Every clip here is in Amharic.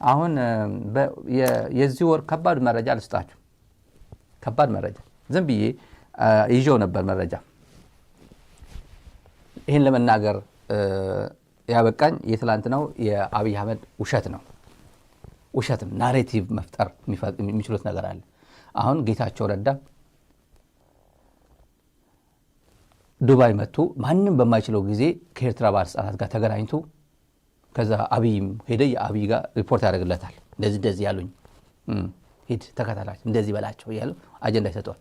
አሁን የዚህ ወር ከባድ መረጃ ልስጣችሁ ከባድ መረጃ ዝም ብዬ ይዤው ነበር መረጃ ይሄን ለመናገር ያበቃኝ የትላንት ነው የአብይ አህመድ ውሸት ነው ናሬቲቭ መፍጠር የሚችሉት ነገር አለ አሁን ጌታቸው ረዳ ዱባይ መጥቶ ማንንም በማይችለው ጊዜ ከኤርትራ ባለስልጣናት ጋር ተገናኝቶ ከዛ አብይም ሄደ የአብይ ጋር ሪፖርት ያደርግለታል እንደዚህ ያሉኝ ሄድ ተከታታላችሁ እንደዚህ በላቸው ይያሉ አጀንዳ ይሰጣል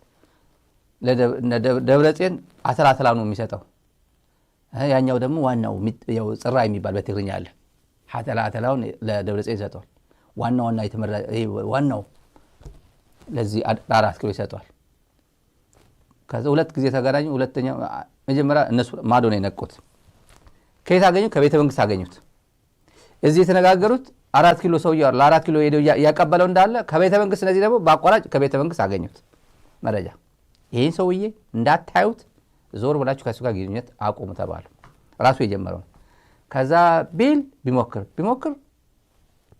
ለደብረጽዮን አተላተላ ነው የሚሰጠው ያኛው ደግሞ ዋናው ያው ጽራ የሚባል በትግርኛ አለ አተላተላው ለደብረጽዮን ይሰጣል ዋናው ለዚህ 4 ኪሎ ይሰጣል ከዛ ሁለት ጊዜ ተገናኙ ሁለተኛው መጀመሪያ እነሱ ማዶ ነው የነቁት ከየት አገኙ ከቤተ መንግስት አገኙት እዚህ የተነጋገሩት 4 ኪሎ ሰው ለ4 ኪሎ ሄደው ያቀበለው እንዳለ ከቤተ መንግስት እነዚህ ደግሞ በአቋራጭ ከቤተ መንግስት አገኙት መረጃ ይሄን ሰውዬ እንዳታዩት ዞር ብላችሁ ከሱ ጋር ግንኙነት አቆሙ ተባሉ ራሱ የጀመረው ከዛ ቢል ቢሞክር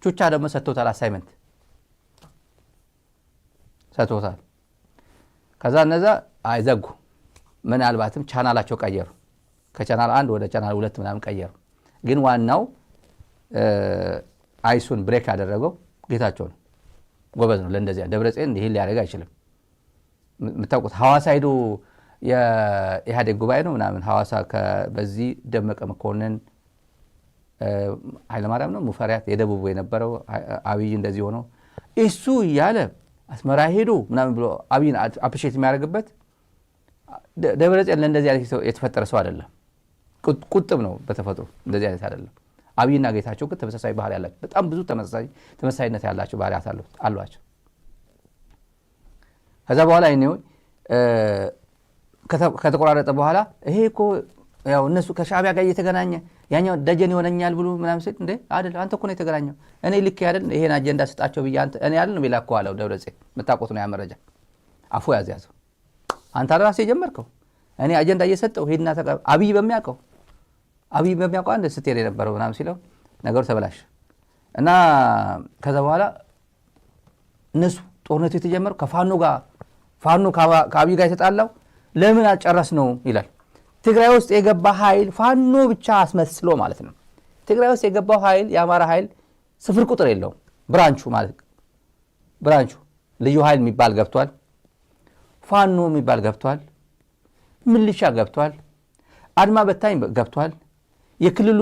ቹቻ ደግሞ ሰጥቶታል አሳይመንት ሰጥቶታል ከዛ እነዛ አይዘጉ ምናልባትም ቻናላቸው ቀየሩ ከቻናል 1 ወደ ቻናል 2 ምናምን ቀየሩ ግን ዋናው አይሱን ብሬክ ያደረገው ጌታቸው ነው ጎበዝ ነው ለእንደዚያ ደብረጽዮን ይሄን ሊያደርግ አይችልም ምታውቁት ሐዋሳ ሄዶ የኢህአዴግ ጉባኤ ነው ምናምን ሐዋሳ በዚህ ደመቀ መኮንን ኃይለማርያም ነው ሙፈሪያት የደቡብ የነበረው አብይ እንደዚህ ሆኖ እሱ ያለ አስመራ ሄዶ ምናምን ብሎ አብይን አፕሪሺየት የሚያደርግበት ደብረጽዮን ለእንደዚህ አይነት የተፈጠረ ሰው አይደለም ቁጥብ ነው በተፈጥሮ እንደዚህ አይነት አይደለም አብይና ጌታቸው ግን ተመሳሳይ ባህሪ ያላቸው በጣም ብዙ ተመሳሳይነት ያላቸው ባህሪያት አሏቸው ከዛ በኋላ እኔው ከተቆራረጠ በኋላ ይሄ እኮ ያው እነሱ ከሻዕቢያ ጋር እየተገናኘ ያኛው ደጀን ይሆነኛል ብሎ ምናምን ሲል እንዴ አይደል አንተ እኮ ነው የተገናኘው እኔ ልክ አይደል ይሄን አጀንዳ ስጣቸው ብዬ እኔ አይደል ነው ቢላከው አለው ደብረጽዮን መጣቆት ነው ያመረጃ አፉ ያዘው አንተ ራስህ የጀመርከው እኔ አጀንዳ እየሰጠው ሄድና አብይ በሚያውቀው አንድ ስትሄድ የነበረው ምናምን ሲለው ነገሩ ተበላሽ እና ከዛ በኋላ እነሱ ጦርነቱ የተጀመረው ከፋኖ ከአብይ ጋር የተጣላው ለምን አልጨረስ ነው ይላል ትግራይ ውስጥ የገባ ኃይል ፋኖ ብቻ አስመስሎ ማለት ነው ትግራይ ውስጥ የገባው ኃይል የአማራ ኃይል ስፍር ቁጥር የለውም ብራንቹ ልዩ ኃይል የሚባል ገብቷል ፋኖ የሚባል ገብቷል ሚሊሻ ገብቷል አድማ በታኝ ገብቷል የክልሉ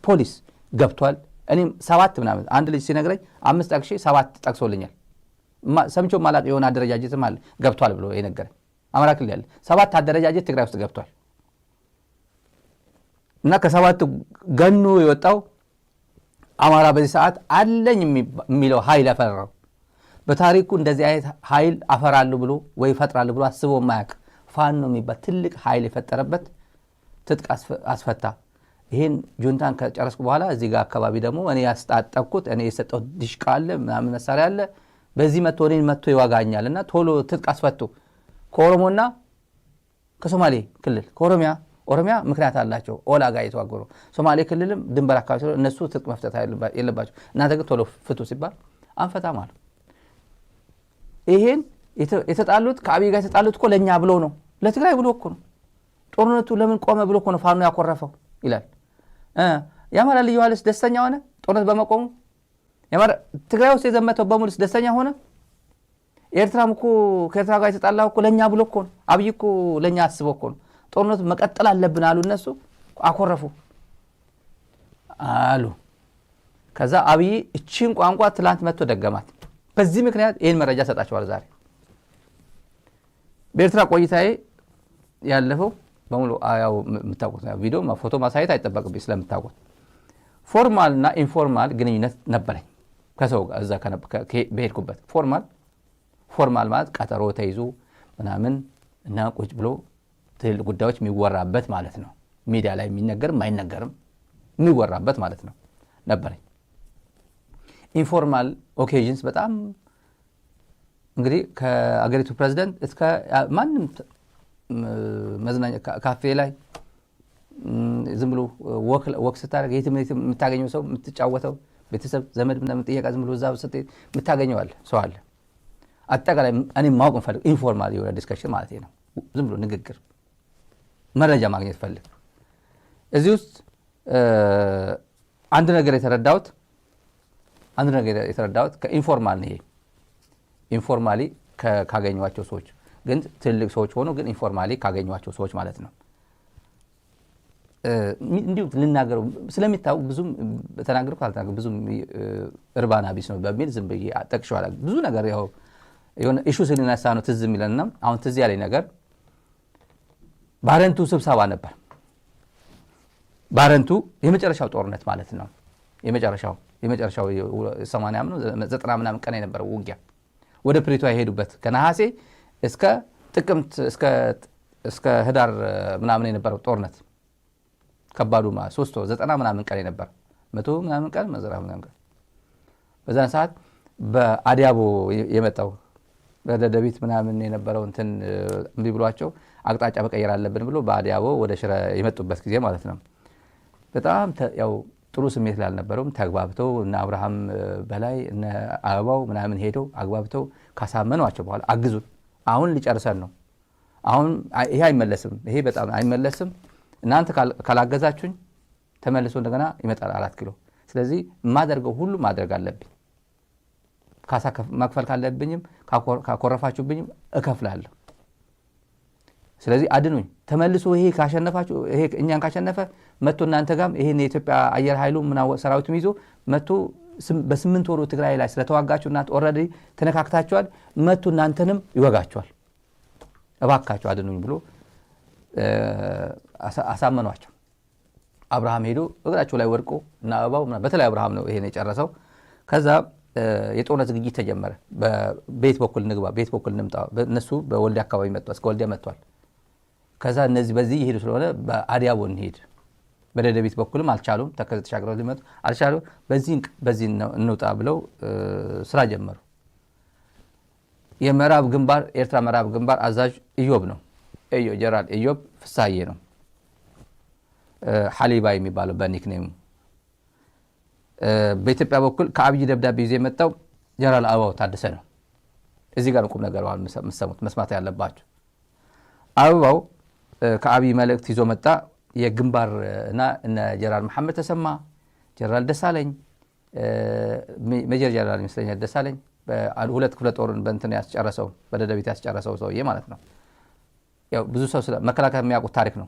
ፖሊስ ገብቷል እኔም 7 ምናምን አንድ ልጅ ሲነግረኝ 5 ጠቅሼ 7 ጠቅሶልኛል ሰምቾ ማላቅ የሆነ አደረጃጀትም አለ ገብቷል ብሎ የነገረኝ አማራ ክልል ያለ 7 አደረጃጀት ትግራይ ውስጥ ገብቷል እና ከ7 ገኖ የወጣው አማራ በዚህ ሰዓት አለኝ የሚለው ኃይል አፈራው በታሪኩ እንደዚህ አይነት ኃይል አፈራለሁ ብሎ ወይ ፈጥራለሁ ብሎ አስቦ ማያቅ ፋኖ የሚባል ትልቅ ኃይል የፈጠረበት ትጥቅ አስፈታ ይሄን ጁንታን ከጨረስኩ በኋላ እዚህ ጋር አካባቢ ደግሞ እኔ ያስጣጠቅኩት እኔ የሰጠው ዲሽቃ አለ ምናምን መሳሪያ አለ በዚህ መጥቶ ይዋጋኛልና ቶሎ ትጥቅ አስፈቱ ከኦሮሞና ከሶማሌ ክልል ኦሮሚያ ምክንያት አላቸው ኦላ ጋር የተዋገሩ ሶማሌ ክልልም ድንበር አካባቢ እነሱ ትጥቅ መፍታት የለባቸው እናንተ ግን ቶሎ ፍቱ ሲባል አንፈታ ማለት ይሄን የተጣሉት ከአብይ ጋር የተጣሉት እኮ ለኛ ብሎ ነው ለትግራይ ብሎ እኮ ነው ጦርነቱ ለምን ቆመ ብሎ እኮ ነው ፋኖ ያኮረፈው ይላል ያማራ ልዩ ኃይልስ ደስተኛ ሆነ ጦርነት በመቆሙ ያማራ ትግራይ ውስጥ የዘመተው በሙሉስ ደስተኛ ሆነ ኤርትራም እኮ ከኤርትራ ጋር የተጣላው እኮ ለኛ ብሎ እኮ ነው አብይ እኮ ለኛ አስቦ እኮ ነው ጦርነቱ መቀጠል አለብን አሉ እነሱ አኮረፉ አሉ ከዛ አብይ እቺን ቋንቋ ትላንት መጥቶ ደገማት በዚህ ምክንያት ይሄን መረጃ ሰጣቸዋል ዛሬ በኤርትራ ቆይታዬ ያለፈው በሙሉ ያው የምታውቁት ቪዲዮ ፎቶ ማሳየት አይጠበቅብኝ ስለምታውቁት ፎርማልና ኢንፎርማል ግንኙነት ነበረኝ ከሰው ጋር እዛ በሄድኩበት ፎርማል ማለት ቀጠሮ ተይዞ ምናምን እና ቁጭ ብሎ ትልቅ ጉዳዮች የሚወራበት ማለት ነው ሚዲያ ላይ የሚነገርም አይነገርም የሚወራበት ማለት ነው ነበረኝ ኢንፎርማል ኦኬዥንስ በጣም እንግዲህ ከአገሪቱ ፕሬዝዳንት እስከ ማንም መዝናኛ ካፌ ላይ ዝም ብሎ ወክ ስታደርግ የትም የምታገኘው ሰው የምትጫወተው ቤተሰብ ዘመድ ምናምን ጥያቄ ዝም ብሎ እዛ ስትሄድ የምታገኘው አለ ሰው አለ። አጠቃላይ እኔ ማወቅ እንፈልግ ኢንፎርማል የሆነ ዲስከሽን ማለት ነው። ዝም ብሎ ንግግር መረጃ ማግኘት ፈልግ። እዚህ ውስጥ አንድ ነገር የተረዳሁት ከኢንፎርማል ነው። ይሄ ኢንፎርማሊ ካገኟቸው ሰዎች ግን ትልቅ ሰዎች ሆኖ ግን ኢንፎርማሊ ካገኟቸው ሰዎች ማለት ነው። እንዲሁ ልናገረው ስለሚታወቅ ብዙም ተናግረው ካልተናገረው ብዙም እርባና ቢስ ነው በሚል ዝም ብዬ አጠቅሻለሁ። ብዙ ነገር ያው የሆነ ኢሹ ስለነሳ ነው ትዝ የሚለንና አሁን ትዝ ያለኝ ነገር ባረንቱ ስብሰባ ነበር። ባረንቱ የመጨረሻው ጦርነት ማለት ነው። የመጨረሻው 80 ነው 90 ምናምን ቀን የነበረው ውጊያ ወደ ፕሪቶሪያ የሄዱበት ከነሐሴ እስከ ጥቅምት እስከ ህዳር ምናምን የነበረው ጦርነት ከባዱ 90 ምናምን ቀን የነበረ 100 ምናምን ቀን ምናምን ቀን በዛን ሰዓት በአዲያቦ የመጣው በደደቢት ምናምን የነበረው እንትን እምቢ ብሏቸው አቅጣጫ መቀየር አለብን ብሎ በአዲያቦ ወደ ሽረ የመጡበት ጊዜ ማለት ነው። በጣም ያው ጥሩ ስሜት ላልነበረውም ተግባብተው እና አብርሃም በላይ እና አበባው ምናምን ሄደው አግባብተው ካሳመኗቸው በኋላ አግዙን፣ አሁን ሊጨርሰን ነው፣ አሁን ይሄ አይመለስም፣ ይሄ በጣም አይመለስም፣ እናንተ ካላገዛችሁኝ ተመልሶ እንደገና ይመጣል 4 ኪሎ። ስለዚህ የማደርገው ሁሉ ማድረግ አለብኝ፣ ካሳ መክፈል ካለብኝም ካኮረፋችሁብኝም እከፍላለሁ። ስለዚህ አድኑኝ፣ ተመልሶ ይሄ ካሸነፋችሁ ይሄ እኛን ካሸነፈ መጥቶ እናንተ ጋም ይሄን የኢትዮጵያ አየር ኃይሉ ሰራዊቱም ይዞ መጥቶ በ8 ወሩ ትግራይ ላይ ስለተዋጋችሁ እናንተ ኦልሬዲ ተነካክታችኋል፣ መጥቶ እናንተንም ይወጋችኋል፣ እባካችሁ አድኑኝ ብሎ አሳመኗቸው። አብርሃም ሄዶ እግራቸው ላይ ወድቆ እና አበባው በተለይ አብርሃም ነው ይሄን የጨረሰው። ከዛ የጦርነት ዝግጅት ተጀመረ። በቤት በኩል ንግባ፣ ቤት በኩል እንምጣ። እነሱ በወልዲያ አካባቢ መጥቷል፣ እስከ ወልዲያ መጥቷል። ከዛ እነዚህ በዚህ ይሄዱ ስለሆነ በአዲያቦ እንሄድ፣ በደደቢት በኩልም አልቻሉም፣ ተከዘ ተሻግረው ሊመጡ አልቻሉም። በዚህ እንውጣ ብለው ስራ ጀመሩ። የምዕራብ ግንባር ኤርትራ ምዕራብ ግንባር አዛዥ ኢዮብ ነው። ጀነራል ኢዮብ ፍሳዬ ነው፣ ሐሊባ የሚባለው በኒክኔሙ። በኢትዮጵያ በኩል ከአብይ ደብዳቤ ይዞ የመጣው ጀነራል አበባው ታደሰ ነው። እዚህ ጋር ቁም ነገር መስማት ያለባቸው። አበባው ከአብይ መልእክት ይዞ መጣ። የግንባር እና እነ ጀነራል መሐመድ ተሰማ፣ ጀነራል ደሳለኝ፣ ሜጀር ጀነራል ይመስለኛል ደሳለኝ በሁለት ክፍለ ጦርን በእንትን ያስጨረሰው በደደቢት ያስጨረሰው ሰውዬ ማለት ነው። ያው ብዙ ሰው መከላከያ የሚያውቁት ታሪክ ነው።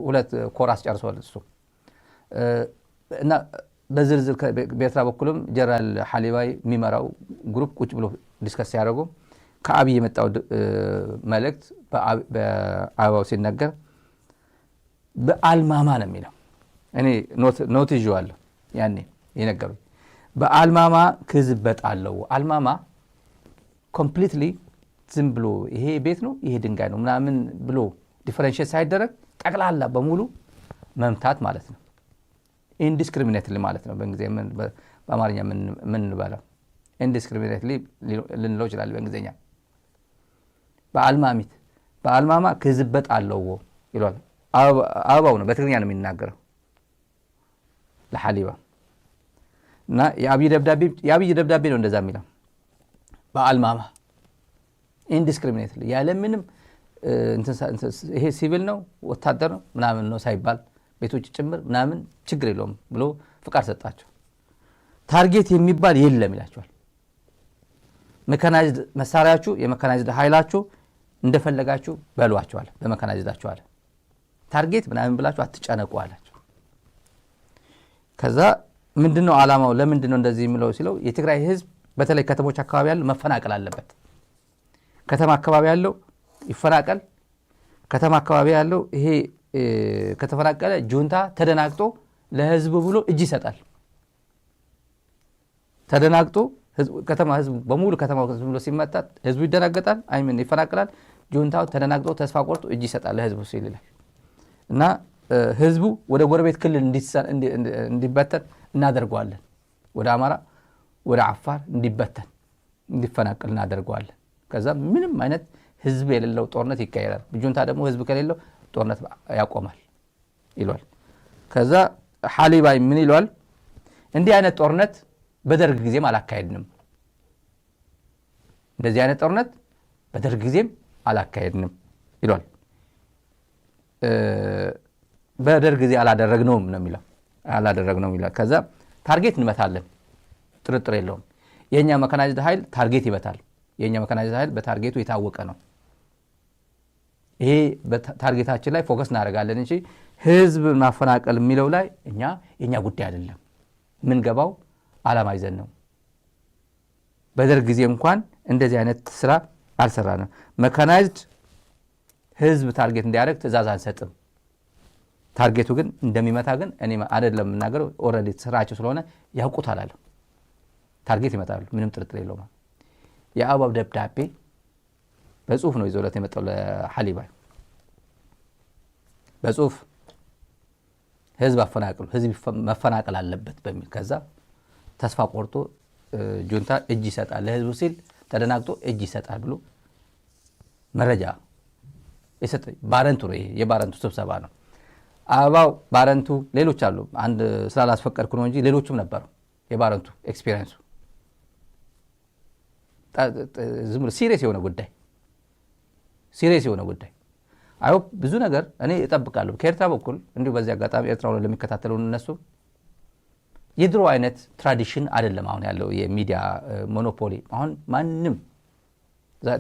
ሁለት ኮር አስጨርሷል እሱ እና በዝርዝር በኤርትራ በኩልም ጀነራል ሐሊባይ የሚመራው ግሩፕ ቁጭ ብሎ ዲስከስ ያደርጉ ከአብይ የመጣው መልእክት በአበባው ሲነገር በአልማማ ነው የሚለው። እኔ ኖት ይዤዋለሁ ያኔ የነገሩኝ። በአልማማ ክዝበት አለው። አልማማ ኮምፕሊትሊ ዝም ብሎ ይሄ ቤት ነው ይሄ ድንጋይ ነው ምናምን ብሎ ዲፈረንሺየት ሳይደረግ ጠቅላላ በሙሉ መምታት ማለት ነው። ኢንዲስክሪሚኔትሊ ማለት ነው በአማርኛ ምን እንበለው ኢንዲስክሪሚኔትሊ ልንለው ይችላል በእንግሊዝኛ። በአልማማ ክዝበት አለው ይሏል። አበባው ነው በትግርኛ ነው የሚናገረው ለሐሊባ እና የአብይ ደብዳቤ ነው እንደዛ የሚለው በአልማማ ኢንዲስክሪሚኔትሊ ያለምንም ይሄ ሲቪል ነው ወታደር ነው ምናምን ነው ሳይባል ቤቶች ጭምር ምናምን ችግር የለውም ብሎ ፍቃድ ሰጣቸው። ታርጌት የሚባል የለም ይላቸዋል። ሜካናይዝድ መሳሪያችሁ የሜካናይዝድ ኃይላችሁ እንደፈለጋችሁ በሏቸዋል በሜካናይዝዳችሁ አለ። ታርጌት ምናምን ብላችሁ አትጨነቁ አላቸው። ከዛ ምንድነው ዓላማው ለምንድነው እንደዚህ የሚለው ሲለው የትግራይ ህዝብ በተለይ ከተሞች አካባቢ ያለው መፈናቀል አለበት። ከተማ አካባቢ ያለው ይፈናቀል። ከተማ አካባቢ ያለው ይሄ ከተፈናቀለ ጁንታ ተደናግጦ ለህዝብ ብሎ እጅ ይሰጣል። ተደናግጦ ከተማ ህዝብ በሙሉ ከተማ ህዝብ ብሎ ሲመጣ ህዝቡ ይደናገጣል፣ አይምን ይፈናቀላል። ጁንታው ተደናግጦ ተስፋ ቆርጦ እጅ ይሰጣል ለህዝቡ ሲል ይላል እና ህዝቡ ወደ ጎረቤት ክልል እንዲበተን እናደርገዋለን። ወደ አማራ ወደ አፋር እንዲበተን እንዲፈናቀል እናደርገዋለን። ከዛ ምንም አይነት ህዝብ የሌለው ጦርነት ይካሄዳል። ጁንታ ደግሞ ህዝብ ከሌለው ጦርነት ያቆማል ይሏል። ከዛ ሐሊባይ ምን ይሏል? እንዲህ አይነት ጦርነት በደርግ ጊዜም አላካሄድንም። እንደዚህ አይነት ጦርነት በደርግ ጊዜም አላካሄድንም ይሏል። በደርግ ጊዜ አላደረግነውም ነው የሚለው አላደረግነውም ይላል። ከዛ ታርጌት እንመታለን፣ ጥርጥር የለውም። የኛ መካናይዝድ ኃይል ታርጌት ይመታል። የኛ መካናይዝድ ኃይል በታርጌቱ የታወቀ ነው። ይሄ በታርጌታችን ላይ ፎከስ እናደርጋለን እንጂ ህዝብ ማፈናቀል የሚለው ላይ የኛ ጉዳይ አይደለም። ምን ገባው ዓላማ ይዘን ነው። በደርግ ጊዜ እንኳን እንደዚህ አይነት ስራ አልሰራንም። መካናይዝድ ህዝብ ታርጌት እንዲያደርግ ትእዛዝ አንሰጥም። ታርጌቱ ግን እንደሚመታ ግን እኔ አይደለም እናገረው ኦሬዲ ስራቸው ስለሆነ ያውቁታል አለ። ታርጌት ይመታሉ፣ ምንም ጥርጥር የለውም። የአበባው ደብዳቤ በጽሁፍ ነው ይዞለት የመጣው ለሐሊባ በጽሁፍ ህዝብ አፈናቅሉ፣ ህዝብ መፈናቀል አለበት በሚል ከዛ ተስፋ ቆርጦ ጁንታ እጅ ይሰጣል ለህዝቡ ሲል ተደናግጦ እጅ ይሰጣል ብሎ መረጃ የሰጠ ባረንቱ ነው። ይሄ የባረንቱ ስብሰባ ነው። አበባው ባረንቱ ሌሎች አሉ። አንድ ስላላስፈቀድኩ ነው እንጂ ሌሎችም ነበሩ። የባረንቱ ኤክስፒሪየንሱ ዝም ብሎ ሲሪየስ የሆነ ጉዳይ አይሆፕ ብዙ ነገር እኔ እጠብቃለሁ ከኤርትራ በኩል እንዲሁ በዚህ አጋጣሚ ኤርትራውን ለሚከታተሉ እነሱ የድሮ አይነት ትራዲሽን አይደለም አሁን ያለው የሚዲያ ሞኖፖሊ። አሁን ማንም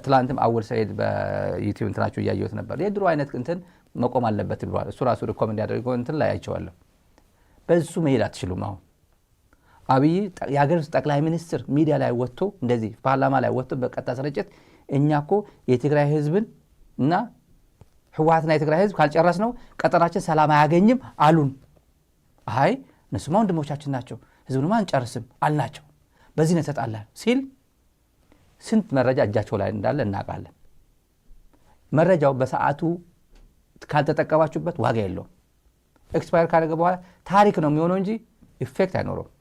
ትላንትም አወል ሰይድ በዩቲዩብ እንትናቸው እያየሁት ነበር። የድሮ አይነት እንትን መቆም አለበት ብሏል። እሱ ራሱ ሪኮመንድ ያደረገው እንትን ላይ አይቼዋለሁ። በሱ መሄድ አትችሉም። አሁን አብይ የሀገር ጠቅላይ ሚኒስትር ሚዲያ ላይ ወጥቶ እንደዚህ ፓርላማ ላይ ወጥቶ በቀጥታ ስርጭት እኛ እኮ የትግራይ ህዝብን እና ህወሓትና የትግራይ ህዝብ ካልጨረስ ነው ቀጠናችን ሰላም አያገኝም አሉን። አይ እነሱማ ወንድሞቻችን ናቸው፣ ህዝቡንማ አንጨርስም አልናቸው፣ በዚህ ነው ተጣላን ሲል ስንት መረጃ እጃቸው ላይ እንዳለ እናውቃለን። መረጃው በሰዓቱ ካልተጠቀማችሁበት ዋጋ የለውም። ኤክስፓየር ካደረገ በኋላ ታሪክ ነው የሚሆነው እንጂ ኢፌክት አይኖረውም።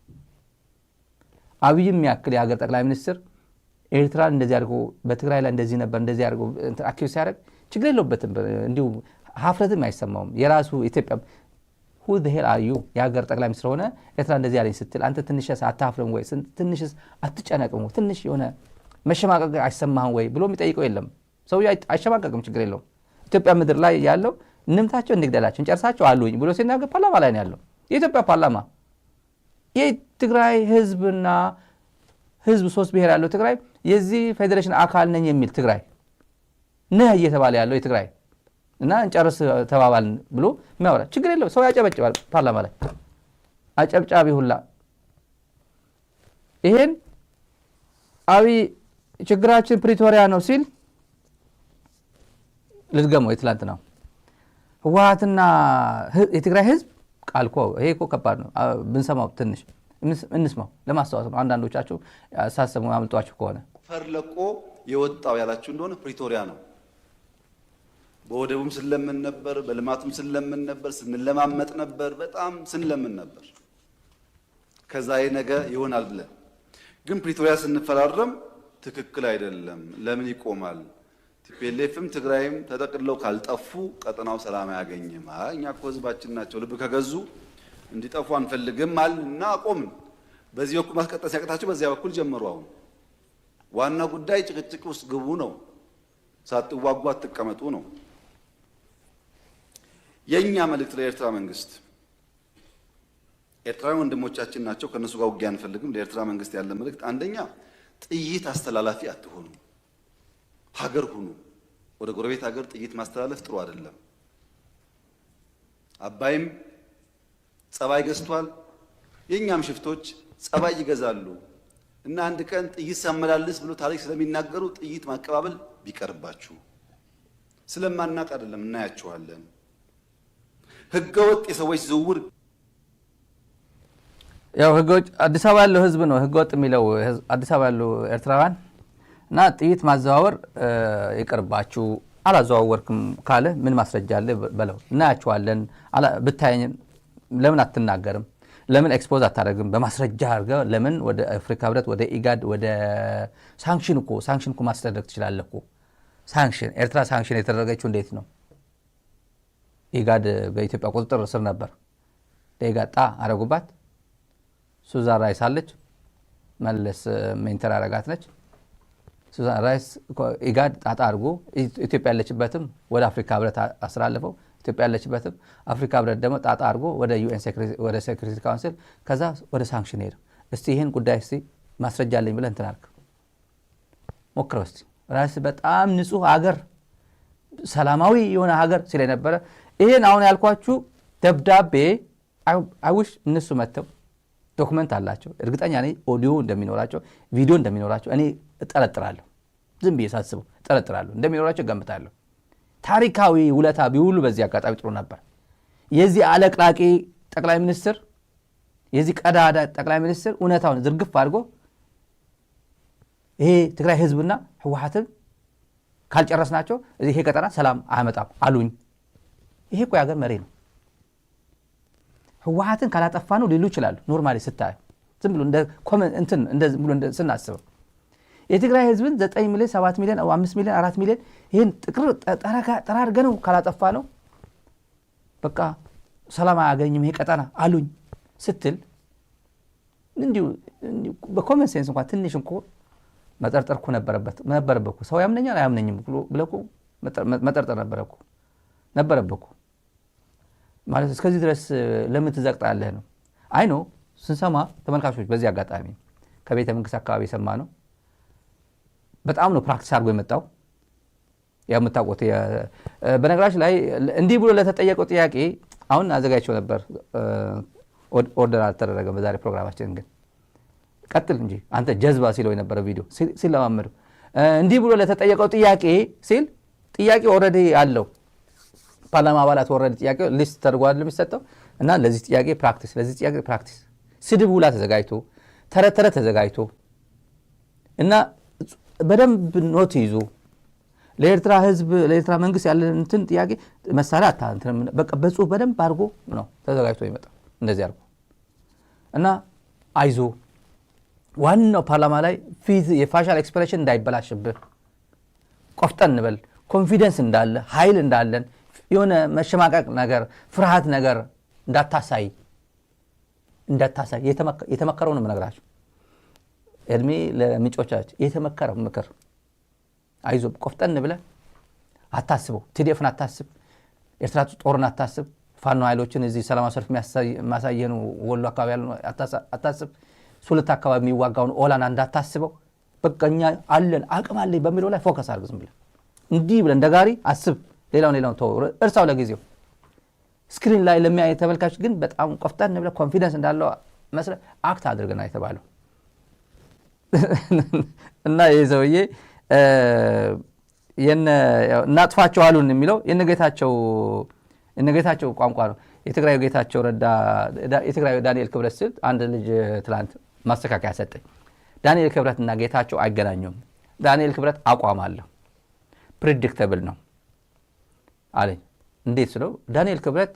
አብይም ያክል የሀገር ጠቅላይ ሚኒስትር ኤርትራን እንደዚህ አድርጎ በትግራይ ላይ እንደዚህ ነበር እንደዚህ አድርጎ አኪዩዝ ሲያደርግ ችግር የለበትም። እንዲሁ ሀፍረትም አይሰማውም። የራሱ ኢትዮጵያ who the hell are you የሀገር ጠቅላይ ሚኒስትር ሆነ ኤርትራ እንደዚህ ያለኝ ስትል አንተ ትንሽስ አታፍርም ወይ? ትንሽስ አትጨነቅም ወይ? ትንሽ የሆነ መሸማቀቅ አይሰማህም ወይ ብሎ የሚጠይቀው የለም። ሰው አይሸማቀቅም፣ ችግር የለውም። ኢትዮጵያ ምድር ላይ ያለው እንምታቸው እንግደላቸው እንጨርሳቸው አሉኝ ብሎ ሲናገር ፓርላማ ላይ ነው ያለው። የኢትዮጵያ ፓርላማ የትግራይ ህዝብና ህዝብ ሶስት ብሔር ያለው ትግራይ የዚህ ፌዴሬሽን አካል ነኝ የሚል ትግራይ ነህ እየተባለ ያለው የትግራይ እና እንጨርስ ተባባልን ብሎ የሚያወራ ችግር የለው። ሰው ያጨበጭባል ፓርላማ ላይ አጨብጫቢ ሁላ። ይሄን አብይ ችግራችን ፕሪቶሪያ ነው ሲል ልዝገመው የትላንት ነው ህወሓትና የትግራይ ህዝብ ቃልኮ ይሄ እኮ ከባድ ነው። ብንሰማው ትንሽ እንስማው ለማስተዋወቅ ነው። አንዳንዶቻችሁ ሳሰሙ አምልጧችሁ ከሆነ ፈርለቆ የወጣው ያላችሁ እንደሆነ ፕሪቶሪያ ነው። በወደቡም ስለምን ነበር፣ በልማቱም ስለምን ነበር፣ ስንለማመጥ ነበር፣ በጣም ስንለምን ነበር። ከዛ ነገ ይሆናል ብለን ግን ፕሪቶሪያ ስንፈራረም ትክክል አይደለም፣ ለምን ይቆማል? ቲፒኤልኤፍም ትግራይም ተጠቅልለው ካልጠፉ ቀጠናው ሰላም አያገኝም። እኛ እኮ ህዝባችን ናቸው፣ ልብ ከገዙ እንዲጠፉ አንፈልግም አልና አቆምን። በዚህ በኩል ማስቀጠል ሲያቅታቸው በዚያ በኩል ጀመሩ። አሁን ዋና ጉዳይ ጭቅጭቅ ውስጥ ግቡ ነው፣ ሳትዋጉ አትቀመጡ ነው። የኛ መልእክት ለኤርትራ መንግስት፣ ኤርትራውያን ወንድሞቻችን ናቸው፣ ከነሱ ጋር ውጊያ አንፈልግም። ለኤርትራ መንግስት ያለ መልእክት አንደኛ ጥይት አስተላላፊ አትሆኑ፣ ሀገር ሁኑ። ወደ ጎረቤት ሀገር ጥይት ማስተላለፍ ጥሩ አይደለም። አባይም ጸባይ ገዝቷል፣ የኛም ሽፍቶች ጸባይ ይገዛሉ እና አንድ ቀን ጥይት ሳመላልስ ብሎ ታሪክ ስለሚናገሩ ጥይት ማቀባበል ቢቀርባችሁ። ስለማናቅ አይደለም፣ እናያችኋለን። ህገወጥ የሰዎች ዝውውር ያው ህገወጥ አዲስ አበባ ያለው ህዝብ ነው ህገወጥ የሚለው አዲስ አበባ ያለው ኤርትራውያን እና ጥይት ማዘዋወር ይቀርባችሁ። አላዘዋወርክም ካለ ምን ማስረጃ አለ በለው፣ እናያችኋለን። ብታየኝ ለምን አትናገርም? ለምን ኤክስፖዝ አታደርግም? በማስረጃ አድርገህ ለምን ወደ አፍሪካ ህብረት፣ ወደ ኢጋድ፣ ወደ ሳንክሽን እኮ ማስደረግ ትችላለህ እኮ። ሳንክሽን ኤርትራ ሳንክሽን የተደረገችው እንዴት ነው? ኢጋድ በኢትዮጵያ ቁጥጥር ስር ነበር። ለኢጋድ ጣ አረጉባት። ሱዛን ራይስ አለች፣ መለስ ሜንተር አረጋት ነች። ሱዛን ራይስ ኢጋድ ጣጣ አድርጎ ኢትዮጵያ ያለችበትም ወደ አፍሪካ ህብረት አስተላለፈው። ኢትዮጵያ ያለችበትም አፍሪካ ህብረት ደግሞ ጣጣ አድርጎ ወደ ዩኤን ወደ ሴኩሪቲ ካውንስል ከዛ ወደ ሳንክሽን ሄደ። እስቲ ይሄን ጉዳይ እስቲ ማስረጃ አለኝ ብለህ እንትን አልክ ሞክረው እስቲ። ራስ በጣም ንጹህ ሀገር ሰላማዊ የሆነ ሀገር ስለነበረ ይሄን አሁን ያልኳችሁ ደብዳቤ አይውሽ እነሱ መተው ዶክመንት አላቸው። እርግጠኛ ነኝ ኦዲዮ እንደሚኖራቸው ቪዲዮ እንደሚኖራቸው እኔ እጠረጥራለሁ። ዝም ብዬ ሳስበው እጠረጥራለሁ እንደሚኖራቸው ገምታለሁ። ታሪካዊ ውለታ ቢውሉ በዚህ አጋጣሚ ጥሩ ነበር። የዚህ አለቅላቂ ጠቅላይ ሚኒስትር የዚህ ቀዳዳ ጠቅላይ ሚኒስትር እውነታውን ዝርግፍ አድርጎ ይሄ ትግራይ ህዝብና ህወሓትን ካልጨረስናቸው ይሄ ቀጠና ሰላም አያመጣም አሉኝ። ይሄ እኮ የሀገር መሪ ነው። ህወሓትን ካላጠፋ ነው ሊሉ ይችላሉ። ኖርማሊ ስታዩ ዝም ብሎ እንደ ኮመን እንትን እንደ ዝም ብሎ ስናስበው የትግራይ ህዝብን 9 ሚሊዮን 7 ሚሊዮን 5 ሚሊዮን 4 ሚሊዮን ይሄን ጥቅር ጠራርገ ነው ካላጠፋ ነው በቃ ሰላም አያገኝም ይሄ ቀጠና አሉኝ ስትል እንዲሁ በኮመን ሴንስ እንኳን ትንሽ እንኳን መጠርጠርኩ ነበረበኩ። ሰው ያምነኛል አያምነኝም ብለኩ መጠርጠር ነበረበኩ ማለት እስከዚህ ድረስ ለምን ትዘቅጣለህ ነው። አይ ነው ስንሰማ ተመልካቾች በዚህ አጋጣሚ ከቤተ መንግስት አካባቢ የሰማ ነው። በጣም ነው ፕራክቲስ አድርጎ የመጣው የምታውቁት። በነገራችን ላይ እንዲህ ብሎ ለተጠየቀው ጥያቄ አሁን አዘጋጅቸው ነበር ኦርደር አልተደረገም በዛሬ ፕሮግራማችን። ግን ቀጥል እንጂ አንተ ጀዝባ ሲለው የነበረ ቪዲዮ ሲለማመዱ እንዲህ ብሎ ለተጠየቀው ጥያቄ ሲል ጥያቄ ኦልሬዲ አለው ፓርላማ አባላት ኦልሬዲ ጥያቄ ሊስት ተደርጓል የሚሰጠው እና ለዚህ ጥያቄ ፕራክቲስ ስድብ ውላ ተዘጋጅቶ ተረተረ ተዘጋጅቶ እና በደንብ ኖት ይዞ ለኤርትራ ህዝብ ለኤርትራ መንግስት ያለን እንትን ጥያቄ መሳሪያ አታንተም በቃ በጽሁፍ በደንብ አድርጎ ነው ተዘጋጅቶ ይመጣ እንደዚህ አድርጎ እና አይዞ ዋናው ፓርላማ ላይ ፊት የፋሻል ኤክስፕሬሽን እንዳይበላሽብህ ቆፍጠን እንበል ኮንፊደንስ እንዳለ ኃይል እንዳለን የሆነ መሸማቀቅ ነገር ፍርሃት ነገር እንዳታሳይ የተመከረው ነው የምነግራችሁ። እድሜ ለምንጮቻችን የተመከረው ምክር አይዞ ቆፍጠን ብለህ አታስበው። ቲዲኤፍን አታስብ፣ ኤርትራ ጦርን አታስብ፣ ፋኖ ኃይሎችን እዚህ ሰላማዊ ሰልፍ የሚያሳየኑ ወሎ አካባቢ ያሉ አታስብ፣ ሱልት አካባቢ የሚዋጋውን ኦላን እንዳታስበው። በቃኛ አለን አቅም አለኝ በሚለው ላይ ፎከስ አድርግ። ዝም ብለህ እንዲህ ብለህ እንደ ጋሪ አስብ። ሌላውን ተው እርሳው ለጊዜው። ስክሪን ላይ ለሚያይ ተመልካች ግን በጣም ቆፍጠን ብለህ ኮንፊደንስ እንዳለው መስለህ አክት አድርገና የተባለው እና የዘውዬ እናጥፋቸው አሉን የሚለው የነጌታቸው ቋንቋ ነው። የትግራይ ጌታቸው ረዳ የትግራይ ዳንኤል ክብረት ሲል አንድ ልጅ ትላንት ማስተካከያ ሰጠኝ። ዳንኤል ክብረት እና ጌታቸው አይገናኙም። ዳንኤል ክብረት አቋም አለው፣ ፕሬዲክተብል ነው አለኝ። እንዴት ስለው ዳንኤል ክብረት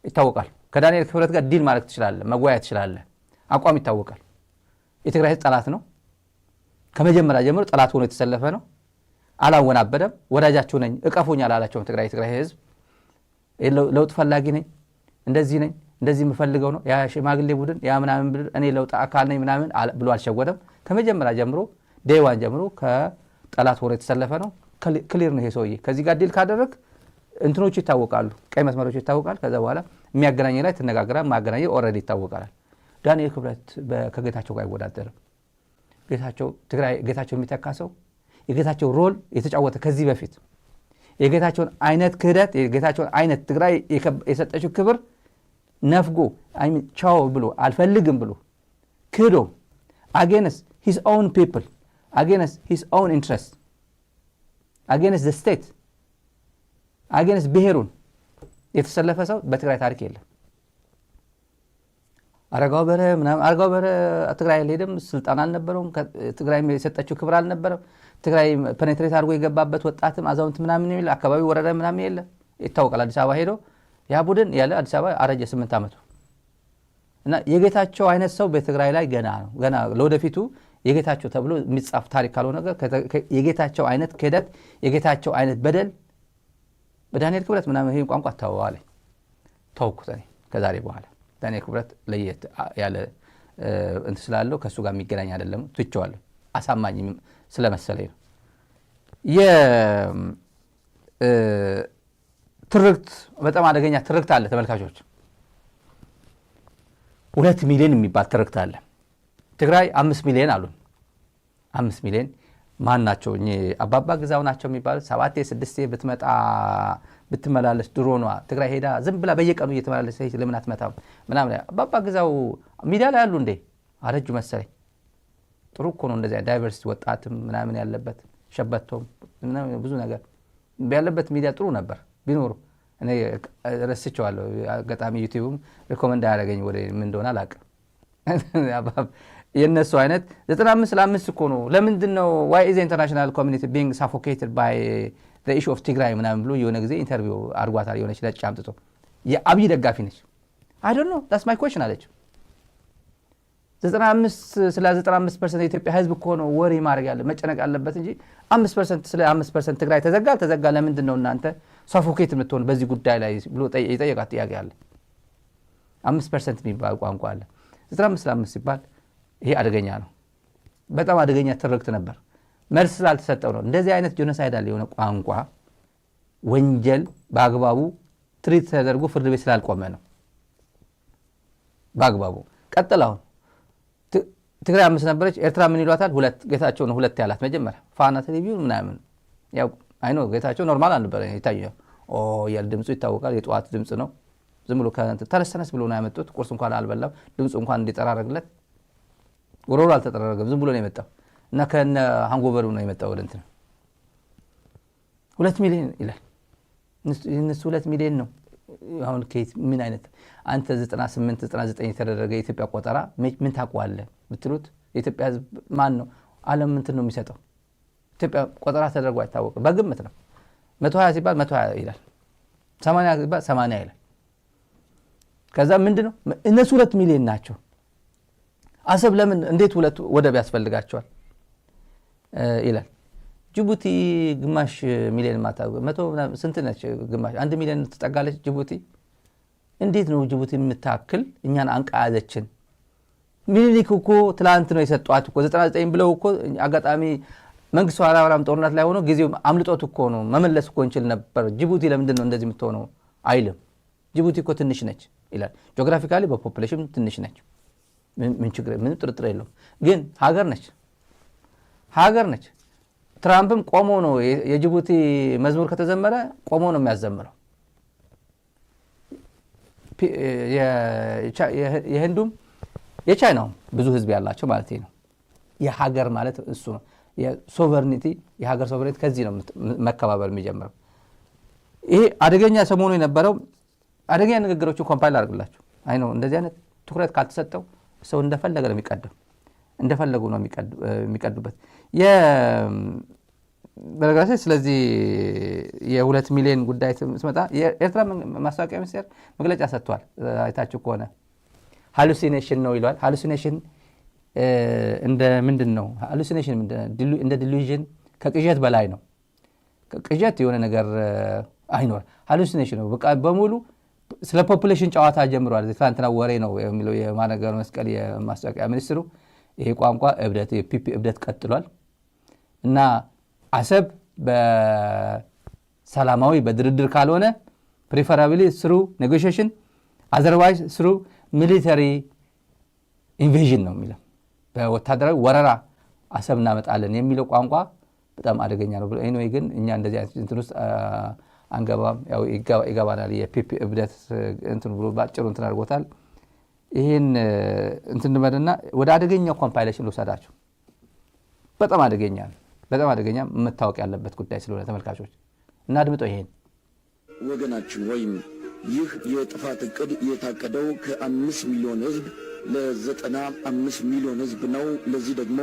ይታወቃል። ከዳንኤል ክብረት ጋር ዲል ማለት ትችላለህ፣ መጓያ ትችላለህ። አቋም ይታወቃል። የትግራይ ህዝብ ጠላት ነው። ከመጀመሪያ ጀምሮ ጠላት ሆኖ የተሰለፈ ነው። አላወናበደም። ወዳጃቸው ነኝ እቀፉኝ አላላቸውም። ትግራይ ህዝብ ለውጥ ፈላጊ ነኝ፣ እንደዚህ ነኝ፣ እንደዚህ የምፈልገው ነው ያ ሽማግሌ ቡድን ያ ምናምን ብድር እኔ ለውጥ አካል ነኝ ምናምን ብሎ አልሸወደም። ከመጀመሪያ ጀምሮ ዴዋን ጀምሮ ከጠላት ሆኖ የተሰለፈ ነው። ክሊር ነው ይሄ ሰውዬ። ከዚህ ጋር ዲል ካደረግ እንትኖች ይታወቃሉ፣ ቀይ መስመሮች ይታወቃል። ከዛ በኋላ የሚያገናኝ ላይ ትነጋገራለህ። ማገናኘ ኦልሬዲ ይታወቃል። ዳንኤል ክብረት ከጌታቸው ጋር አይወዳደርም። ጌታቸው የሚተካ ሰው የጌታቸው ሮል የተጫወተ ከዚህ በፊት የጌታቸውን አይነት ክህደት የጌታቸውን አይነት ትግራይ የሰጠችው ክብር ነፍጎ ቻው ብሎ አልፈልግም ብሎ ክዶ against his own people against his own interest against the state against ብሔሩን የተሰለፈ ሰው በትግራይ ታሪክ የለም። አረጋው በረ ትግራይ አልሄደም፣ ስልጣን አልነበረውም፣ ትግራይ የሰጠችው ክብር አልነበረም። ትግራይ ፔኔትሬት አድርጎ የገባበት ወጣትም አዛውንት ምናምን የሚል አካባቢ ወረዳ ምናምን የለ ይታወቃል። አዲስ አበባ ሄዶ ያ ቡድን ያለ አዲስ አበባ አረጀ 8 ዓመቱ እና የጌታቸው አይነት ሰው በትግራይ ላይ ገና ለወደፊቱ የጌታቸው ተብሎ የሚጻፍ ታሪክ ካልሆነ ነገር የጌታቸው አይነት ክህደት የጌታቸው አይነት በደል በዳንኤል ክብረት ምናምን ይሄን ቋንቋ ተዋዋለኝ ተውኩት። እኔ ከዛሬ በኋላ ዳንኤል ክብረት ለየት ያለ እንት ስላለው ከሱ ጋር የሚገናኝ አይደለም ትቼዋለሁ አሳማኝ ስለመሰለኝ ነው ትርክት በጣም አደገኛ ትርክት አለ ተመልካቾች 2 ሚሊዮን የሚባል ትርክት አለ ትግራይ 5 ሚሊዮን አሉ 5 ሚሊዮን ማን ናቸው እኔ አባባ ግዛው ናቸው የሚባል 7 6 ብትመላለስ ድሮኗ ትግራይ ሄዳ ዝም ብላ በየቀኑ እየተመላለሰች ለምን አትመጣም ምናምን አባባ ግዛው ሚዲያ ላይ ያሉ እንዴ አረጁ መሰለኝ ጥሩ እኮ ነው እንደዚህ ዳይቨርሲቲ ወጣትም ምናምን ያለበት ሸበቶም ምናምን ብዙ ነገር ያለበት ሚዲያ ጥሩ ነበር ቢኖር እኔ ረስቼዋለሁ አጋጣሚ ዩቲዩብም ሪኮመንድ ያደረገኝ ወደ ምን እንደሆነ አላውቅም የነሱ አይነት 95 ለ5 እኮ ነው ለምንድነው why is the international community being suffocated by the issue of Tigray ምናምን ብሎ የሆነ ጊዜ ኢንተርቪው አርጓታል የሆነች ነጭ አምጥቶ የአብይ ደጋፊ ነች I don't know that's my question አለች 95% የኢትዮጵያ ህዝብ እኮ ነው ወሬ ማድረግ ያለ መጨነቅ ያለበት እንጂ 5% ስለ 5% ትግራይ ተዘጋ ለምንድነው እናንተ ሰፎኬት የምትሆን በዚህ ጉዳይ ላይ ብሎ የጠየቃት ጥያቄ አለ 5% የሚባል ቋንቋ አለ 95 ለ5 ሲባል ይሄ አደገኛ ነው በጣም አደገኛ ትርክት ነበር መልስ ስላልተሰጠው ነው እንደዚህ አይነት ጄኖሳይዳል የሆነ ቋንቋ ወንጀል በአግባቡ ትሪት ተደርጎ ፍርድ ቤት ስላልቆመ ነው በአግባቡ ቀጥላው ትግራይ 5 ነበረች ኤርትራ ምን ይሏታል 2 ጌታቸው ነው 2 ያላት መጀመሪያ ፋና ቴሌቪዥን ምናምን ያው አይኖ ጌታቸው ኖርማል አንበረ ይታያል የድምጹ ይታወቃል የጧት ድምጽ ነው ዝም ብሎ ተረሰነስ ብሎ ነው ያመጡት ቁርስ እንኳን አልበላም ድምጹ እንኳን እንዲጠራረግለት ወሮሮ አልተጠራረገም ዝም ብሎ ነው የመጣው እና ከነ ሃንጎቨሩ ነው የመጣው ወደ እንትን 2 ሚሊዮን ይላል እነሱ 2 ሚሊዮን ነው አሁን ከየት ምን አይነት አንተ 98 99 የተደረገ የኢትዮጵያ ቆጠራ ምን ታቋለህ ብትሉት የኢትዮጵያ ህዝብ ማን ነው ዓለም እንትን ነው የሚሰጠው ኢትዮጵያ ቆጠራ ተደርጎ አይታወቅም በግምት ነው 120 ሲባል 120 ይላል 80 ሲባል 80 ይላል ከዛ ምንድነው እነሱ 2 ሚሊዮን ናቸው አሰብ ለምን እንዴት ሁለት ወደብ ያስፈልጋቸዋል ይላል ጅቡቲ ግማሽ ሚሊዮን ማታው 100 ስንት ነች ግማሽ 1 ሚሊዮን ተጠጋለች ጅቡቲ እንዴት ነው ጅቡቲ የምታክል እኛን አንቃያዘችን ሚኒሊክ እኮ ትላንት ነው የሰጧት እኮ 99 ብለው እኮ አጋጣሚ መንግስቱ ኃይለማርያም ጦርነት ላይ ሆኖ ጊዜው አምልጦት እኮ ነው መመለስ እኮ እንችል ነበር ጅቡቲ ለምንድን ነው እንደዚህ የምትሆነው አይልም ጅቡቲ እኮ ትንሽ ነች ይላል ጂኦግራፊካሊ በፖፑሌሽን ትንሽ ነች ምን ችግር ምን ጥርጥር የለውም ግን ሀገር ነች ትራምፕም ቆሞ ነው የጅቡቲ መዝሙር ከተዘመረ ቆሞ ነው የሚያዘምረው የህንዱም የቻይናው ብዙ ህዝብ ያላቸው ማለት ነው የሀገር ማለት እሱ ነው የሶቨርኒቲ የሀገር ሶቨርኒቲ ከዚህ ነው መከባበር የሚጀምረው ይሄ አደገኛ ሰሞኑ የነበረው አደገኛ ንግግሮችን ኮምፓይል አድርግላችሁ አይ ነው እንደዚህ አይነት ትኩረት ካልተሰጠው ሰው እንደፈለገ ነው እንደፈለጉ ነው የሚቀዱበት በነገራችን ስለዚህ የ2 ሚሊዮን ጉዳይ ስመጣ የኤርትራ ማስታወቂያ ሚኒስቴር መግለጫ ሰጥቷል አይታችሁ ከሆነ ሃሉሲኔሽን ነው ይላል ሃሉሲኔሽን እንደ ምንድነው ሃሉሲኔሽን እንደ ዲሉዥን ከቅዠት በላይ ነው ቅዠት የሆነ ነገር አይኖር ሃሉሲኔሽን ነው በቃ በሙሉ ስለ ፖፑሌሽን ጨዋታ ጀምሯል ትላንትና ወሬ ነው የሚለው የማነገር መስቀል የማስታወቂያ ሚኒስትሩ ይሄ ቋንቋ እብደት የፒፒ እብደት ቀጥሏል እና አሰብ በሰላማዊ በድርድር ካልሆነ ፕሪፈራብሊ through negotiation otherwise through military invasion ነው የሚለው በወታደራዊ ወረራ አሰብ እናመጣለን የሚለው ቋንቋ በጣም አደገኛ ነው ብሎ anyway ግን እኛ እንደዚህ አይነት እንትን ውስጥ አንገባም ያው ይገባናል የፒፒ እብደት እንትን ብሎ ባጭሩ እንትን አድርጎታል ይሄን እንትን እንደመደና ወደ አደገኛው ኮምፓይሌሽን ልውሰዳችሁ በጣም አደገኛ መታወቅ ያለበት ጉዳይ ስለሆነ ተመልካቾች እና አድምጠው ይሄን ወገናችን ወይም ይህ የጥፋት እቅድ የታቀደው ከ5 ሚሊዮን ህዝብ ለ95 ሚሊዮን ህዝብ ነው ለዚህ ደግሞ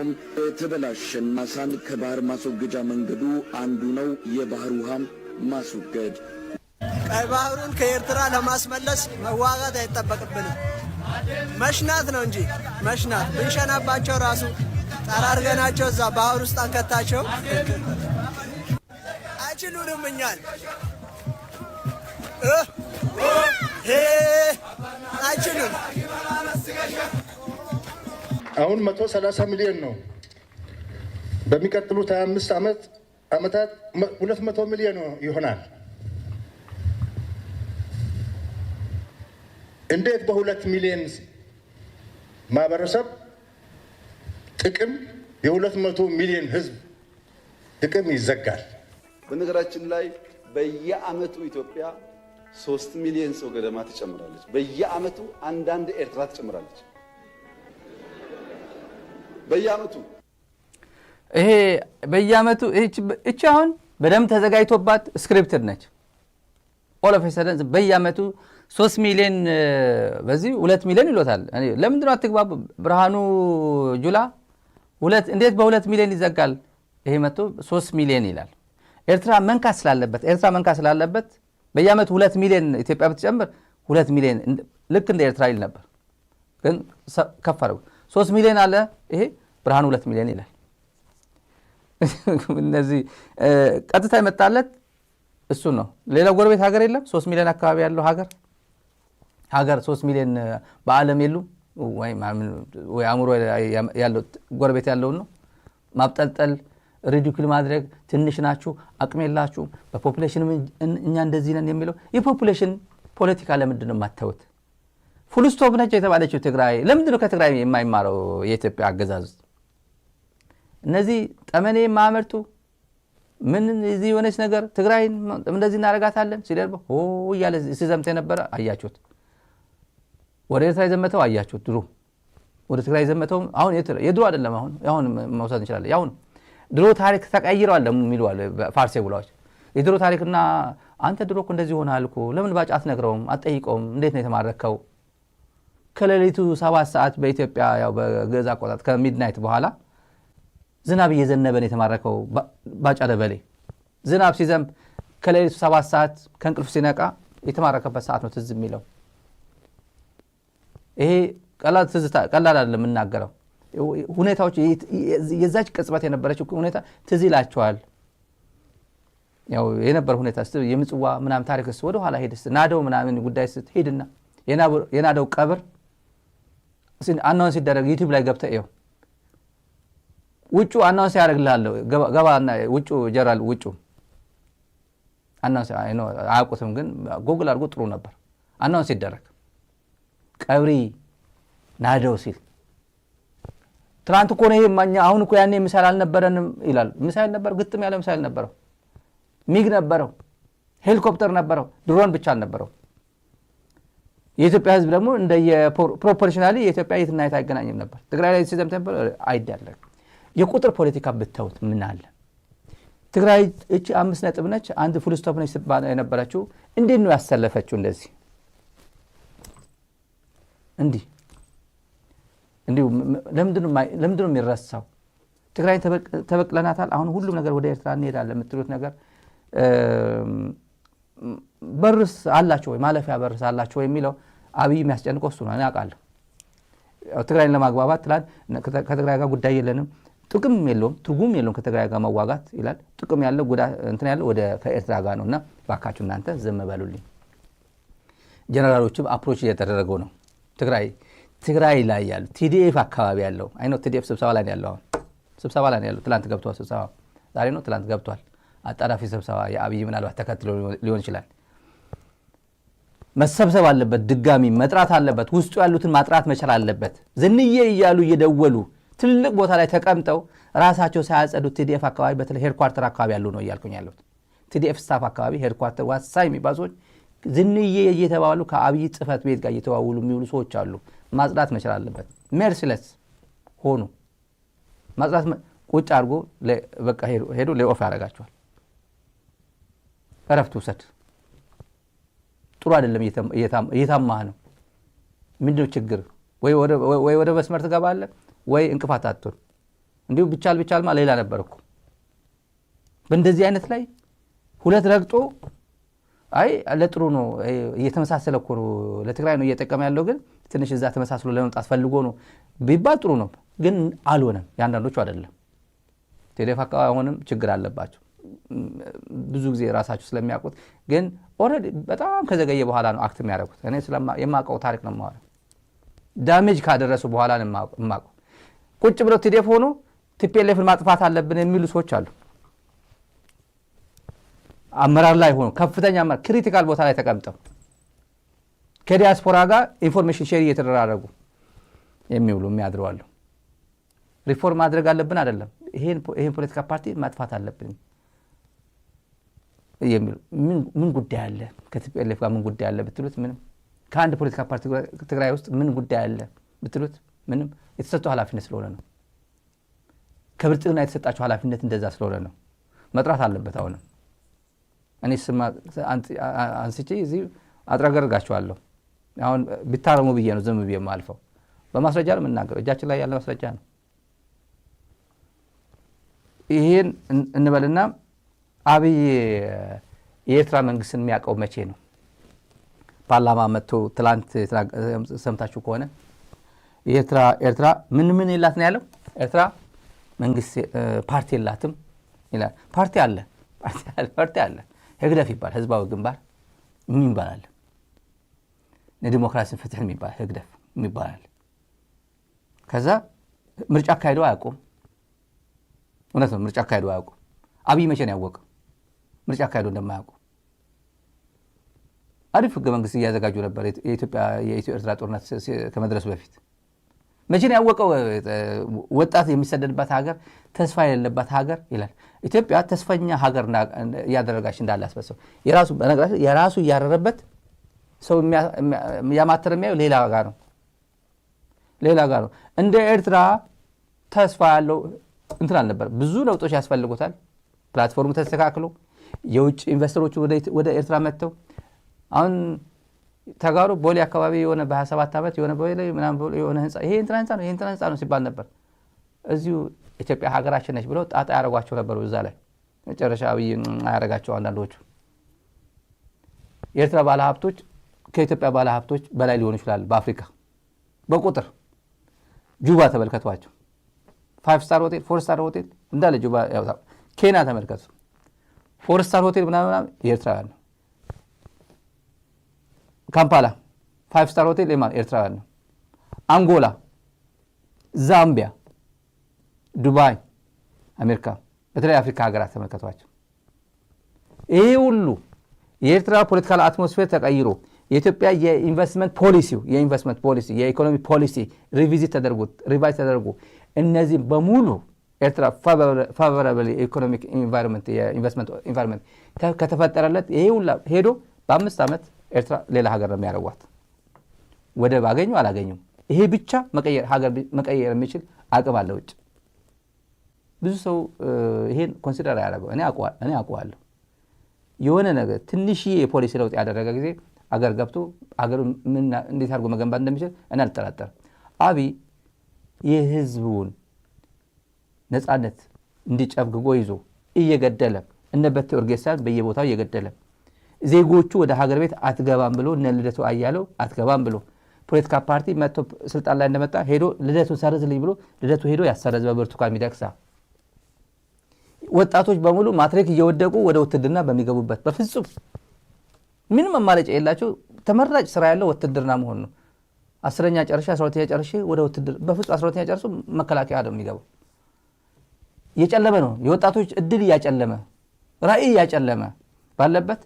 የተበላሸን ማሳን ከባህር ማስወገጃ መንገዱ አንዱ ነው የባህር ውሃ ማስወገድ ቀይ ባህሩን ከኤርትራ ለማስመለስ መዋጋት አይተበቅብንም መሽናት ነው እንጂ መሽናት ብንሸናባቸው ራሱ ጠራርገናቸው እዛ ባህር ውስጥ አንከታቸው አይችሉንም እኛን አይችሉም አሁን 130 ሚሊዮን ነው። በሚቀጥሉት 25 ዓመታት 200 ሚሊዮን ይሆናል። እንዴት በ2 ሚሊዮን ማህበረሰብ ጥቅም የ200 ሚሊዮን ህዝብ ጥቅም ይዘጋል? በነገራችን ላይ በየዓመቱ ኢትዮጵያ 3 ሚሊዮን ሰው ገደማ ትጨምራለች። በየዓመቱ አንዳንድ ኤርትራ ትጨምራለች። በየዓመቱ ይሄ በየዓመቱ እቺ አሁን በደንብ ተዘጋጅቶባት ስክሪፕትድ ነች። ኦል ኦፍ ሰደን በየዓመቱ 3 ሚሊዮን በዚህ 2 ሚሊዮን ይሎታል። ለምንድን ነው አትግባቡ? ብርሃኑ ጁላ እንዴት በ2 ሚሊዮን ይዘጋል? ይሄ መጥቶ 3 ሚሊዮን ይላል። ኤርትራ መንካት ስላለበት በየዓመቱ 2 ሚሊዮን ኢትዮጵያ ብትጨምር 2 ሚሊዮን ልክ እንደ ኤርትራ ይል ነበር። ግን ከፍ አደረጉ። 3 ሚሊዮን አለ። ይሄ ብርሃኑ 2 ሚሊዮን ይላል። እነዚህ ቀጥታ የመጣለት እሱ ነው። ሌላ ጎረቤት ሀገር የለም። 3 ሚሊዮን አካባቢ ያለው ሀገር 3 ሚሊዮን በዓለም የሉም። ወይ አእምሮ ያለው ጎረቤት ያለውን ነው ማብጠልጠል፣ ሪዲኩል ማድረግ። ትንሽ ናችሁ፣ አቅም የላችሁ፣ በፖፑሌሽን እኛ እንደዚህ ነን የሚለው የፖፑሌሽን ፖለቲካ ለምንድን ነው የማታዩት? ፉል ስቶፕ ነች የተባለችው ትግራይ። ለምንድን ነው ከትግራይ የማይማረው የኢትዮጵያ አገዛዝ? እነዚህ ጠመኔ የማያመርቱ ምን እዚህ የሆነች ነገር ትግራይን እንደዚህ እናረጋታለን ሲደርበ እያለ ሲዘምት የነበረ አያችሁት። ወደ ኤርትራ የዘመተው አያችሁት። ድሮ ወደ ትግራይ የዘመተው አሁን የድሮ አይደለም። አሁን መውሰድ እንችላለን። አሁን ድሮ ታሪክ ተቀይረዋል የሚሉ አለ ፋርሴ ብለዋል። የድሮ ታሪክና አንተ ድሮ እኮ እንደዚህ ሆነሃል እኮ ለምን ባጭ አትነግረውም? አትጠይቀውም? እንዴት ነው የተማረከው? ከሌሊቱ 7 ሰዓት በኢትዮጵያ ያው በገዛ አቆጣጠር ከሚድናይት በኋላ ዝናብ እየዘነበን የተማረከው ባጫ ደበሌ። ዝናብ ሲዘንብ ከሌሊቱ 7 ሰዓት ከእንቅልፍ ሲነቃ የተማረከበት ሰዓት ነው ትዝ የሚለው። ይሄ ቀላል አይደለም የምናገረው። ሁኔታዎች የዛች ቅጽበት የነበረችው ሁኔታ ትዝ ይላቸዋል። ያው የነበረ ሁኔታ የምጽዋ ምናምን ታሪክ ወደ ኋላ ሄድስ ናደው ምናምን ጉዳይ ስትሄድና የናደው ቀብር አናውንስ ሲደረግ ዩቲዩብ ላይ ገብተህ ይኸው ውጩ አናውንስ ያደርግልሃለሁ። ገባና ውጩ ጀራል ውጩ አናውንስ አያውቁትም፣ ግን ጎግል አድርጎ ጥሩ ነበር። አናውንስ ሲደረግ ቀብሪ ናደው ሲል ትናንት እኮ ነው ይሄ ማኛ አሁን እኮ ያኔ ምሳሌ አልነበረንም ይላል። ምሳሌ ነበር፣ ግጥም ያለ ምሳሌ ነበረው፣ ሚግ ነበረው፣ ሄሊኮፕተር ነበረው፣ ድሮን ብቻ አልነበረው። የኢትዮጵያ ሕዝብ ደግሞ እንደ ፕሮፖርሽናሊ የኢትዮጵያ የትና የት አይገናኝም ነበር። ትግራይ ላይ ሲዘምት ነበር አይደለም። የቁጥር ፖለቲካ ብታዩት ምን አለ? ትግራይ እቺ 5 ነጥብ ነች፣ አንድ ፉል ስቶፕ ነች ስትባል የነበረችው እንዴት ነው ያሰለፈችው? እንደዚህ እንዲሁ ለምንድን ነው የሚረሳው? ትግራይን ተበቅለናታል። አሁን ሁሉም ነገር ወደ ኤርትራ እንሄዳለን የምትሉት ነገር በርስ አላቸው ወይ ማለፊያ በርስ አላቸው ወይ የሚለው አብይ የሚያስጨንቀው እሱ ነው። እኔ አውቃለሁ። ትግራይን ለማግባባት ትላል ከትግራይ ጋር ጉዳይ የለንም፣ ጥቅም የለውም፣ ትርጉም የለውም ከትግራይ ጋር መዋጋት ይላል። ጥቅም ያለው እንትን ያለው ወደ ከኤርትራ ጋር ነውና ባካችሁ እናንተ ዝም በሉልኝ። ጀነራሎችም አፕሮች እየተደረገው ነው። ትግራይ ላይ ያለው ቲዲኤፍ አካባቢ ያለው አይኖ ቲዲኤፍ ስብሰባ ላይ ያለው አሁን ስብሰባ ላይ ያለው ትላንት ገብቷል። ስብሰባ ዛሬ ነው ትላንት ገብቷል። አጣዳፊ ስብሰባ የአብይ ምናልባት ተከትሎ ሊሆን ይችላል። መሰብሰብ አለበት፣ ድጋሚ መጥራት አለበት፣ ውስጡ ያሉትን ማጥራት መቻል አለበት። ዝንዬ እያሉ እየደወሉ ትልቅ ቦታ ላይ ተቀምጠው ራሳቸው ሳያጸዱ ቲዲኤፍ አካባቢ በተለይ ሄድኳርተር አካባቢ ያሉ ነው እያልኩኝ ያለሁት። ቲዲኤፍ ስታፍ አካባቢ ሄድኳርተር ዋሳኝ የሚባሉ ሰዎች ዝንዬ እየተባሉ ከአብይ ጽህፈት ቤት ጋር እየተዋውሉ የሚውሉ ሰዎች አሉ። ማጽዳት መቻል አለበት። ሜርሲለስ ሆኑ ማጽዳት ቁጭ አድርጎ በቃ ሄዶ ሌኦፍ ያደርጋቸዋል። እረፍት ውሰድ። ጥሩ አይደለም። እየታማህ ነው። ምንድነው ችግር? ወይ ወደ መስመር ትገባለህ ወይ እንቅፋት አትሆን። እንዲሁ ቢቻልማ ሌላ ነበር እኮ። በእንደዚህ አይነት ላይ ሁለት ረግጦ አይ ለጥሩ ነው እየተመሳሰለ እኮ ነው ለትግራይ ነው እየጠቀመ ያለው፣ ግን ትንሽ እዛ ተመሳስሎ ለመምጣት ፈልጎ ነው ቢባል ጥሩ ነው። ግን አልሆነም። ያንዳንዶቹ አይደለም። ቴሌፍ አካባቢ አሁንም ችግር አለባቸው ብዙ ጊዜ ራሳቸው ስለሚያውቁት። ግን ኦልሬዲ በጣም ከዘገየ በኋላ ነው አክት የሚያደርጉት። እኔ የማውቀው ታሪክ ነው የማወራው። ዳሜጅ ካደረሱ በኋላ ነው የማውቀው። ቁጭ ብለው ቲዲኤፍ ሆኖ ቲፒኤልኤፍን ማጥፋት አለብን የሚሉ ሰዎች አሉ። አመራር ላይ ሆኖ ከፍተኛ ክሪቲካል ቦታ ላይ ተቀምጠው ከዲያስፖራ ጋር ኢንፎርሜሽን ሼር እየተደራረጉ የሚውሉ የሚያድሩ አሉ። ሪፎርም ማድረግ አለብን አይደለም ይሄን ፖለቲካ ፓርቲ ማጥፋት አለብን የሚሉ ምን ጉዳይ አለ? ከቲፒኤልኤፍ ጋር ምን ጉዳይ አለ ብትሉት ምንም። ከአንድ ፖለቲካ ፓርቲ ትግራይ ውስጥ ምን ጉዳይ አለ ብትሉት ምንም። የተሰጠው ኃላፊነት ስለሆነ ነው። ከብልጽግና የተሰጣቸው ኃላፊነት እንደዛ ስለሆነ ነው። መጥራት አለበት። አሁንም እኔ ስማ አንስቼ እዚህ አጥራገርጋቸዋለሁ። አሁን ቢታረሙ ብዬ ነው ዝም ብዬ የማልፈው። በማስረጃ ነው የምናገረው። እጃችን ላይ ያለ ማስረጃ ነው። ይሄን እንበልና አብይ የኤርትራ መንግስትን የሚያውቀው መቼ ነው? ፓርላማ መጥቶ ትላንት ሰምታችሁ ከሆነ ኤርትራ ምን ይላት ነው ያለው? ኤርትራ መንግስት ፓርቲ የላትም ይላል። ፓርቲ አለ ህግደፍ ይባል ህዝባዊ ግንባር የሚባል ለዲሞክራሲ ፍትህ የሚባል ህግደፍ የሚባል ከዛ ምርጫ አካሄደው አያውቁም። እውነት ነው። ምርጫ አካሄደው አያውቁም። አብይ መቼ ነው ያወቀው ምርጫ አካሄደው እንደማያውቁ? አሪፍ ህገ መንግስት እያዘጋጁ ነበር የኢትዮ ኤርትራ ጦርነት ከመድረሱ በፊት። መቼ ነው ያወቀው? ወጣት የሚሰደድባት ሀገር፣ ተስፋ የሌለባት ሀገር ይላል። ኢትዮጵያ ተስፈኛ ሀገር እያደረጋች እንዳለ አስበሰው የራሱ እያረረበት ሰው ያማተር የሚያየው ሌላ ጋር ነው። እንደ ኤርትራ ተስፋ ያለው እንትን አልነበር። ብዙ ለውጦች ያስፈልጉታል። ፕላትፎርሙ ተስተካክሎ የውጭ ኢንቨስተሮች ወደ ኤርትራ መጥተው አሁን ተጋሩ ቦሌ አካባቢ የሆነ በ27 ዓመት የሆነ ቦሌ ምናምን የሆነ ህንጻ ይሄ እንትና ህንጻ ነው ሲባል ነበር። እዚሁ ኢትዮጵያ ሀገራችን ነች ብለው ጣጣ ያረጓቸው ነበር። በዛ ላይ መጨረሻ አብይ አያረጋቸው አንዳንዶቹ የኤርትራ ባለሀብቶች ከኢትዮጵያ ባለሀብቶች በላይ ሊሆኑ ይችላል በአፍሪካ በቁጥር። ጁባ ተመልከቷቸው። 5 ስታር ሆቴል 4 ስታር ሆቴል እንዳለ ጁባ ያው ኬንያ ተመልከቱ። 4 ስታር ሆቴል ምናምን የኤርትራውያን ነው። ካምፓላ 5 ስታር ሆቴል ኤርትራውያን ነው። አንጎላ፣ ዛምቢያ፣ ዱባይ፣ አሜሪካ፣ በተለይ አፍሪካ ሀገራት ተመልከቷቸው። ይሄ ሁሉ የኤርትራ ፖለቲካል አትሞስፌር ተቀይሮ የኢትዮጵያ የኢንቨስትመንት ፖሊሲ የኢኮኖሚ ፖሊሲ ሪቫይዝ ተደርጎ እነዚህ በሙሉ ኤርትራ ፋቨራብል ኢኮኖሚክ ኢንቫይሮንመንት የኢንቨስትመንት ኢንቫይሮንመንት ከተፈጠረለት ይሄ ሁሉ ሄዶ በ5 ዓመት ኤርትራ ሌላ ሀገር ነው የሚያደርጓት። ወደብ አገኙ አላገኙም ይሄ ብቻ መቀየር የሚችል አቅም አለ ውጭ። ብዙ ሰው ይሄን ኮንሲደር ያደርገው እኔ አውቀዋለሁ። የሆነ ነገር ትንሽ የፖሊሲ ለውጥ ያደረገ ጊዜ አገር ገብቶ አገሩ እንዴት አድርጎ መገንባት እንደሚችል እኔ አልጠራጠርም። አብይ የህዝቡን ነፃነት እንዲጨፍግጎ ይዞ እየገደለ እነበተ ኦርጌሳን በየቦታው እየገደለ ዜጎቹ ወደ ሀገር ቤት አትገባም ብሎ እነ ልደቱ አያለው አትገባም ብሎ ፖለቲካ ፓርቲ መጥቶ ስልጣን ላይ እንደመጣ ሄዶ ልደቱ ሰርዝልኝ ብሎ ልደቱ ሄዶ ያሰረዘ በብርቱካን ሚደቅሳ ወጣቶች በሙሉ ማትሪክ እየወደቁ ወደ ውትድርና በሚገቡበት በፍጹም ምንም አማራጭ የላቸው ተመራጭ ስራ ያለው ውትድርና መሆን ነው። 10ኛ ጨርሼ 12ኛ ጨርሼ ወደ ውትድር በፍጹም 12ኛ ጨርሶ መከላከያ አይደለም የሚገባው። እየጨለመ ነው። የወጣቶች እድል እያጨለመ ራዕይ እያጨለመ ባለበት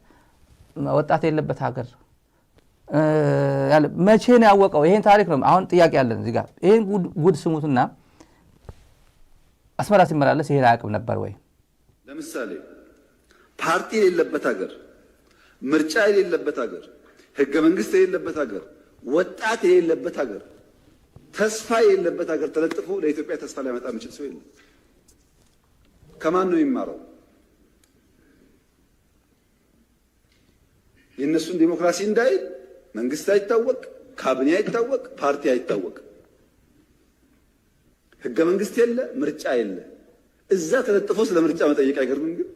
ወጣት የለበት ሀገር መቼ ነው ያወቀው? ይሄን ታሪክ ነው አሁን ጥያቄ ያለን እዚህ ጋር። ይሄን ጉድ ስሙትና አስመራ ሲመላለስ ይሄን አያውቅም ነበር ወይ? ለምሳሌ ፓርቲ የሌለበት ሀገር፣ ምርጫ የሌለበት ሀገር፣ ህገ መንግስት የሌለበት ሀገር፣ ወጣት የሌለበት ሀገር፣ ተስፋ የሌለበት ሀገር ተለጥፎ ለኢትዮጵያ ተስፋ ሊያመጣ የሚችል ሰው የለም። ከማን ነው የሚማረው? የእነሱን ዲሞክራሲ እንዳይል መንግስት አይታወቅ፣ ካቢኔ አይታወቅ፣ ፓርቲ አይታወቅ፣ ህገ መንግስት የለ፣ ምርጫ የለ። እዛ ተለጥፎ ስለ ምርጫ መጠየቅ አይገርምም? ግን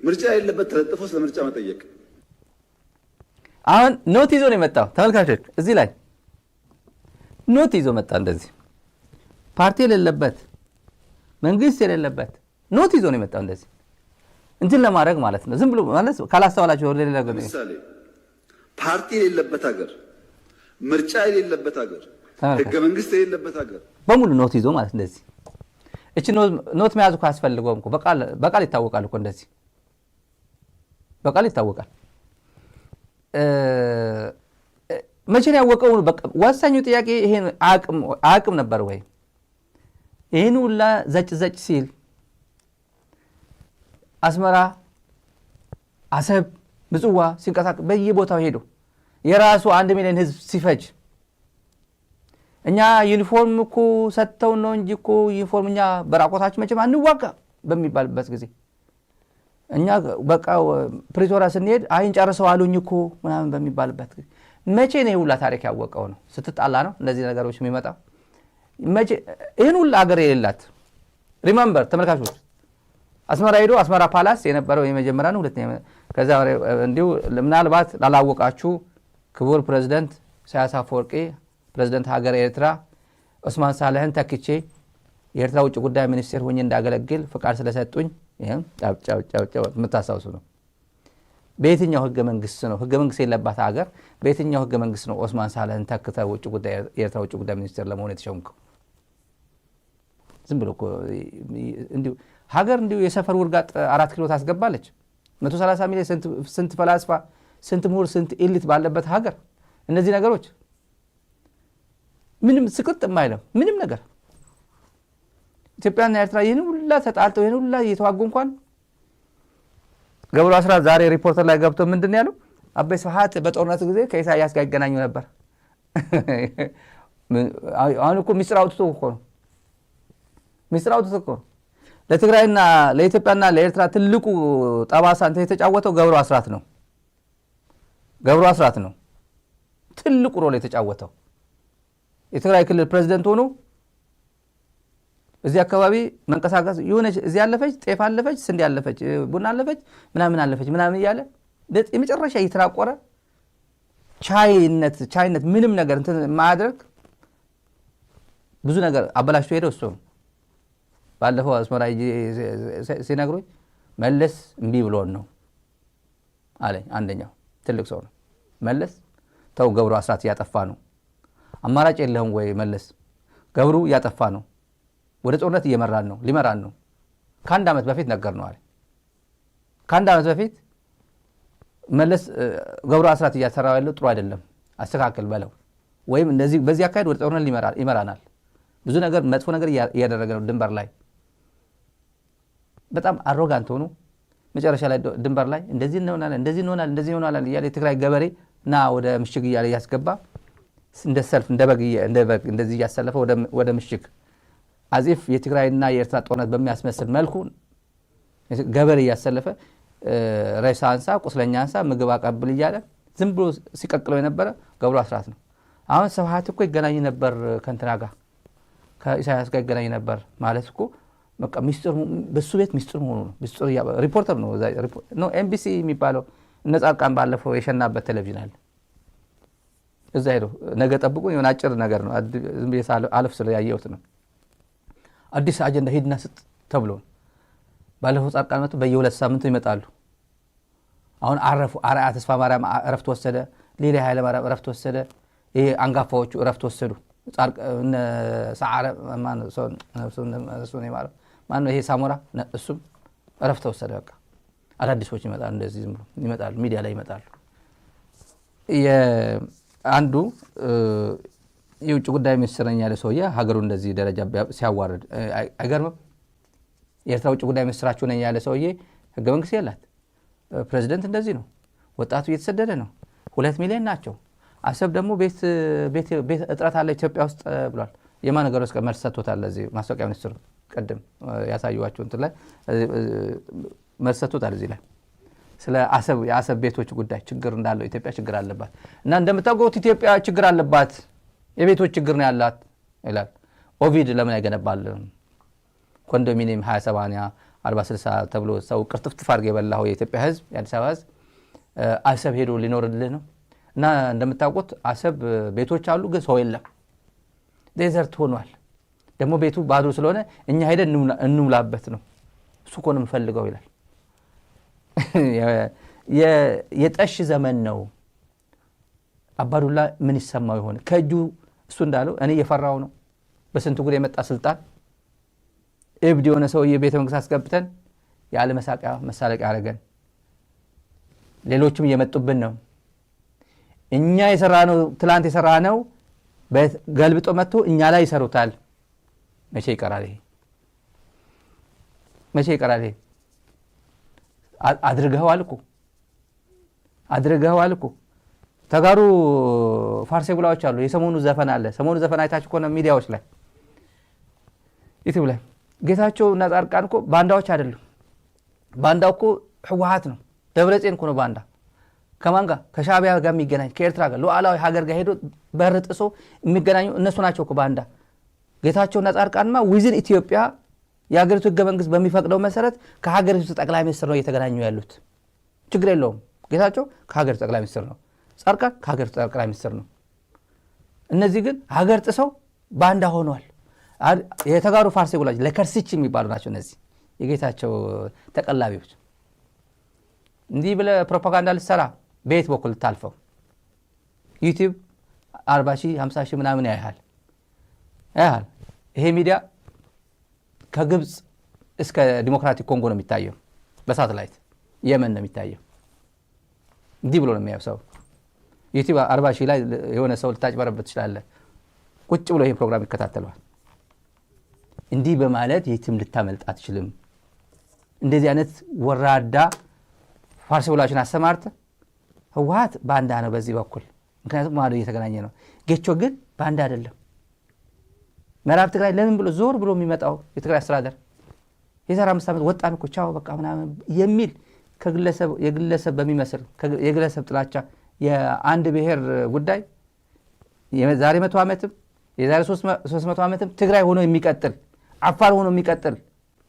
ምርጫ የሌለበት ተለጥፎ ስለ ምርጫ መጠየቅ። አሁን ኖት ይዞ ነው የመጣው። ተመልካቾች እዚህ ላይ ኖት ይዞ መጣ። እንደዚህ ፓርቲ የሌለበት መንግስት የሌለበት ኖት ይዞ ነው የመጣው። እንደዚህ እንትን ለማድረግ ማለት ነው። ዝም ብሎ ማለት ካላስተዋላችሁ ወደ ሌላ ነገር ለምሳሌ ፓርቲ የሌለበት ሀገር፣ ምርጫ የሌለበት ሀገር፣ ህገ መንግስት የሌለበት ሀገር፣ በሙሉ ኖት ይዞ ማለት እንደዚህ እቺ ኖት መያዝ እኮ አስፈልገውም እኮ በቃል ይታወቃል እኮ እንደዚህ በቃል ይታወቃል። መቼ ነው ያወቀው? በቃ ዋሳኙ ጥያቄ ይሄን አቅም ነበር ወይ? ይሄን ሁላ ዘጭ ሲል አስመራ፣ አሰብ፣ ምጽዋ ሲንቀሳቀስ በየቦታው ሄዶ የራሱ 1 ሚሊዮን ህዝብ ሲፈጅ እኛ ዩኒፎርም እኮ ሰጥተው ነው እንጂ እኮ ዩኒፎርም እኛ በራቆታችን መቼም አንዋጋ በሚባልበት ጊዜ እኛ በቃ ፕሪቶሪያ ስንሄድ አይን ጨርሰው አሉኝ እኮ ምናምን በሚባልበት ጊዜ መቼ ነው ሁላ ታሪክ ያወቀው ነው? ስትጣላ ነው እንደዚህ ነገሮች የሚመጣው? መቼ ይሄን ሁላ ሀገር የሌላት ሪመምበር ተመልካቾች አስመራ ሄዶ አስመራ ፓላስ የነበረው የመጀመሪያ ነው ሁለተኛ ከዛ እንዲሁ ምናልባት ላላወቃችሁ ክቡር ፕሬዝዳንት ኢሳያስ አፈወርቂ ፕሬዝዳንት ሀገር ኤርትራ ዑስማን ሳልህን ተክቼ የኤርትራ ውጭ ጉዳይ ሚኒስቴር ሆኜ እንዳገለግል ፍቃድ ስለሰጡኝ ይሄን ጫው የምታሳውሱ ነው። በየትኛው ህገ መንግስት ነው ህገ መንግስት የለባት ሀገር በየትኛው ህገ መንግስት ነው ዑስማን ሳልህን ተክተው ውጭ ጉዳይ የኤርትራ ውጭ ጉዳይ ሚኒስቴር ለመሆን የተሾምከው? ዝም ብሎ እኮ እንዲሁ ሀገር እንዲሁ የሰፈር ውርጋጥ 4 ኪሎ ታስገባለች። 130 ሚሊዮን ስንት ፈላስፋ ስንት ምሁር ስንት ኤሊት ባለበት ሀገር እነዚህ ነገሮች ምንም ስቅጥ የማይለው ምንም ነገር ኢትዮጵያና ኤርትራ ይህን ሁላ ተጣልተው ይህን ሁላ እየተዋጉ እንኳን ገብሩ አስራት ዛሬ ሪፖርተር ላይ ገብቶ ምንድን ያለው አባይ ስብሃት በጦርነት ጊዜ ከኢሳያስ ጋር ይገናኙ ነበር። አሁን እኮ ሚስጥር አውጥቶ እኮ ነው ለትግራይና ለኢትዮጵያና ለኤርትራ ትልቁ ጠባሳ አንተ የተጫወተው ገብሩ አስራት ነው ትልቁ ሮል የተጫወተው። የትግራይ ክልል ፕሬዝዳንት ሆኖ እዚህ አካባቢ መንቀሳቀስ የሆነች እዚህ ያለፈች ጤፍ አለፈች ስንዴ አለፈች ቡና አለፈች ምናምን እያለ የመጨረሻ እየተራቆረ ቻይነት ምንም ነገር እንትን ማድረግ ብዙ ነገር አበላሽቶ ሄደው እሱ ባለፈው አስመራ ሲነግሩኝ መለስ እምቢ ብሎን ነው አለኝ። አንደኛው ትልቅ ሰው ነው። መለስ ተው ገብሩ አስራት እያጠፋ ነው፣ አማራጭ የለህም ወይ መለስ? ገብሩ እያጠፋ ነው፣ ወደ ጦርነት ሊመራን ነው። ከአንድ ዓመት በፊት ነገር ነው አለ። ከአንድ ዓመት በፊት መለስ ገብሩ አስራት እያሰራው ያለው ጥሩ አይደለም፣ አስተካክል በለው፣ ወይም እንደዚህ በዚህ አካሄድ ወደ ጦርነት ይመራናል። ብዙ ነገር መጥፎ ነገር እያደረገ ነው ድንበር ላይ በጣም አሮጋንት ሆኖ መጨረሻ ላይ ድንበር ላይ እንደዚህ እንሆናለን እያለ የትግራይ ገበሬ ና ወደ ምሽግ እያለ ያስገባ እንደ ሰልፍ እንደ በግ እንደዚህ እያሰለፈ ወደ ምሽግ አዚፍ የትግራይና የኤርትራ ጦርነት በሚያስመስል መልኩ ገበሬ እያሰለፈ ሬሳ አንሳ ቁስለኛ አንሳ ምግብ አቀብል እያለ ዝም ብሎ ሲቀቅለው የነበረ ገብሩ አስራት ነው። አሁን ስብሃት እኮ ይገናኝ ነበር ከእንትና ጋር ከኢሳያስ ጋር ይገናኝ ነበር ማለት እኮ በቃ ሚስጥር በሱ ቤት ሚስጥር መሆኑ ነው። ሚስጥር ሪፖርተር ነው ኤምቢሲ የሚባለው እነ ጻድቃን ባለፈው የሸናበት ቴሌቪዥን አለ። እዛ ሄዶ ነገ ጠብቁ የሆነ አጭር ነገር ነው ዝም ብዬ አለፍ ስለ ያየሁት ነው። አዲስ አጀንዳ ሄድና ስጥ ተብሎ ባለፈው ጻድቃን መጥተው በየ2 ሳምንቱ ይመጣሉ። አሁን አረፉ። አርአያ ተስፋ ማርያም እረፍት ወሰደ፣ ሌላ ኃይለ ማርያም እረፍት ወሰደ፣ ይሄ አንጋፋዎቹ እረፍት ወሰዱ። ጻድቃን ሰዓረ ማን ነው ይሄ ሳሞራ እሱም እረፍት ወሰደ። በቃ አዳዲሶች ይመጣሉ፣ እንደዚህ ዝም ብሎ ይመጣሉ፣ ሚዲያ ላይ ይመጣሉ። አንዱ የውጭ ጉዳይ ሚኒስትር ነኝ ያለ ሰውዬ ሀገሩ እንደዚህ ደረጃ ሲያዋርድ አይገርምም? የኤርትራ ውጭ ጉዳይ ሚኒስትራችሁ ነኝ ያለ ሰውዬ ህገ መንግስት የላት፣ ፕሬዝዳንት እንደዚህ ነው፣ ወጣቱ እየተሰደደ ነው፣ 2 ሚሊዮን ናቸው። አሰብ ደግሞ ቤት እጥረት አለ ኢትዮጵያ ውስጥ ብሏል። የማን ነገር ውስጥ መልስ ሰጥቶታል። ለዚህ ማስታወቂያ ሚኒስትሩ ቀደም ያሳዩዋቸው እንትን ላይ መልስ ሰጥቶታል። እዚህ ላይ ስለ የአሰብ ቤቶች ጉዳይ ችግር እንዳለው ኢትዮጵያ ችግር አለባት እና እንደምታውቁት ኢትዮጵያ ችግር አለባት፣ የቤቶች ችግር ነው ያላት ይላል። ኦቪድ ለምን አይገነባል? ኮንዶሚኒየም 20/80 40/60 ተብሎ ሰው ቅርጥፍጥፍ አድርገው የበላው የኢትዮጵያ ህዝብ የአዲስ አበባ ህዝብ አሰብ ሄዶ ሊኖርልህ ነው። እና እንደምታውቁት አሰብ ቤቶች አሉ፣ ግን ሰው የለም፣ ዴዘርት ሆኗል። ደግሞ ቤቱ ባዶ ስለሆነ እኛ ሄደን እንሙላበት ነው። እሱ እኮ ነው የምፈልገው ይላል። የጠሽ ዘመን ነው። አባዱላ ምን ይሰማው ይሆን? ከእጁ እሱ እንዳለው እኔ እየፈራው ነው። በስንቱ ጉድ የመጣ ስልጣን እብድ የሆነ ሰውዬ ቤተ መንግስት አስገብተን ያለ መሳለቂያ አረገን። ሌሎችም እየመጡብን ነው። እኛ የሰራነው ትላንት የሰራነው ገልብጦ መጥቶ እኛ ላይ ይሰሩታል። መቼ ይቀራል ይሄ? መቼ ይቀራል ይሄ? አድርገኸዋል እኮ ተጋሩ ፋርሴ ብላዎች አሉ። የሰሞኑ ዘፈን አለ። ሰሞኑ ዘፈን አይታችሁ ከሆነ ሚዲያዎች ላይ ዩቲዩብ ላይ ጌታቸው እና ጻድቃን እኮ ባንዳዎች አይደሉም። ባንዳው እኮ ህወሓት ነው። ደብረጽዮን እኮ ነው ባንዳ። ከማን ጋር? ከሻዕቢያ ጋር የሚገናኝ ከኤርትራ ጋር ሉዓላዊ ሀገር ጋር ሄዶ በር ጥሶ የሚገናኙ እነሱ ናቸው እኮ ባንዳ። ጌታቸውና ጻድቃንማ ዊዝን ኢትዮጵያ የሀገሪቱ ህገ መንግስት በሚፈቅደው መሰረት ከሀገሪቱ ጠቅላይ ሚኒስትር ነው እየተገናኙ ያሉት። ችግር የለውም። ጌታቸው ከሀገሪቱ ጠቅላይ ሚኒስትር ነው፣ ጻድቃን ከሀገሪቱ ጠቅላይ ሚኒስትር ነው። እነዚህ ግን ሀገር ጥሰው ባንዳ ሆነዋል። የተጋሩ ፋርሴ ጉላጅ ለከርሲች የሚባሉ ናቸው እነዚህ የጌታቸው ተቀላቢዎች። እንዲህ ብለህ ፕሮፓጋንዳ ልትሰራ በየት በኩል ልታልፈው? ዩቲዩብ 40 ሺህ 50 ሺህ ምናምን ያያል። ይሄ ሚዲያ ከግብፅ እስከ ዲሞክራቲክ ኮንጎ ነው የሚታየው፣ በሳተላይት የመን ነው የሚታየው። እንዲህ ብሎ ነው የሚያየው ሰው። ዩቲዩብ 40 ሺህ ላይ የሆነ ሰው ልታጭበረበት ትችላለህ። ቁጭ ብሎ ይሄን ፕሮግራም ይከታተለዋል። እንዲህ በማለት የትም ልታመልጥ አትችልም። እንደዚህ አይነት ወራዳ ፋርሴ ብላችን አሰማርተ ህወሓት ባንዳ ነው በዚህ በኩል፣ ምክንያቱም ማዶ እየተገናኘ ነው። ጌቾ ግን ባንዳ አይደለም። ምዕራብ ትግራይ ለምን ብሎ ዞር ብሎ የሚመጣው የትግራይ አስተዳደር የዛሬ 5 ዓመት ወጣን እኮ ቻው በቃ ምናምን የሚል የግለሰብ በሚመስል የግለሰብ ጥላቻ የአንድ ብሔር ጉዳይ የዛሬ 100 ዓመትም የዛሬ 300 ዓመትም ትግራይ ሆኖ የሚቀጥል አፋር ሆኖ የሚቀጥል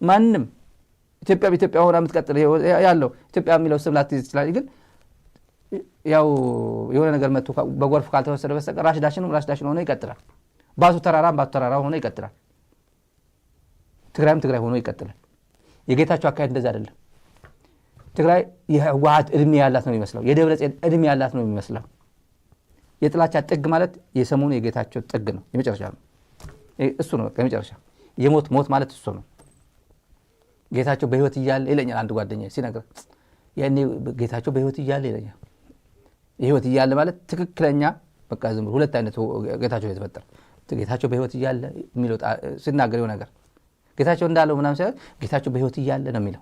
ማንም ኢትዮጵያ በኢትዮጵያ ሆና የምትቀጥል ያለው ኢትዮጵያ የሚለው ስም ላትይዝ ይችላል። ግን ያው የሆነ ነገር መጥቶ በጎርፍ ካልተወሰደ በስተቀር ራሽዳሽን ሆኖ ይቀጥላል። ባቱ ተራራ ሆኖ ይቀጥላል። ትግራይም ትግራይ ሆኖ ይቀጥላል። የጌታቸው አካሄድ እንደዛ አይደለም። ትግራይ የህወሓት እድሜ ያላት ነው የሚመስለው፣ የደብረጽዮን እድሜ ያላት ነው የሚመስለው። የጥላቻ ጥግ ማለት የሰሞኑ የጌታቸው ጥግ ነው፣ የመጨረሻ ነው እሱ ነው። የመጨረሻ የሞት ማለት እሱ ነው። ጌታቸው በህይወት እያለ ይለኛል አንድ ጓደኛዬ ሲነግረኝ፣ ያኔ ጌታቸው በህይወት እያለ ይለኛል። የህይወት እያለ ማለት ትክክለኛ በቃ ዝም ብሎ ሁለት አይነት ጌታቸው የተፈጠረ ጌታቸው በህይወት እያለ የሚለው ሲናገረው ነገር ጌታቸው እንዳለው ምናምን ሳይሆን ጌታቸው በህይወት እያለ ነው የሚለው።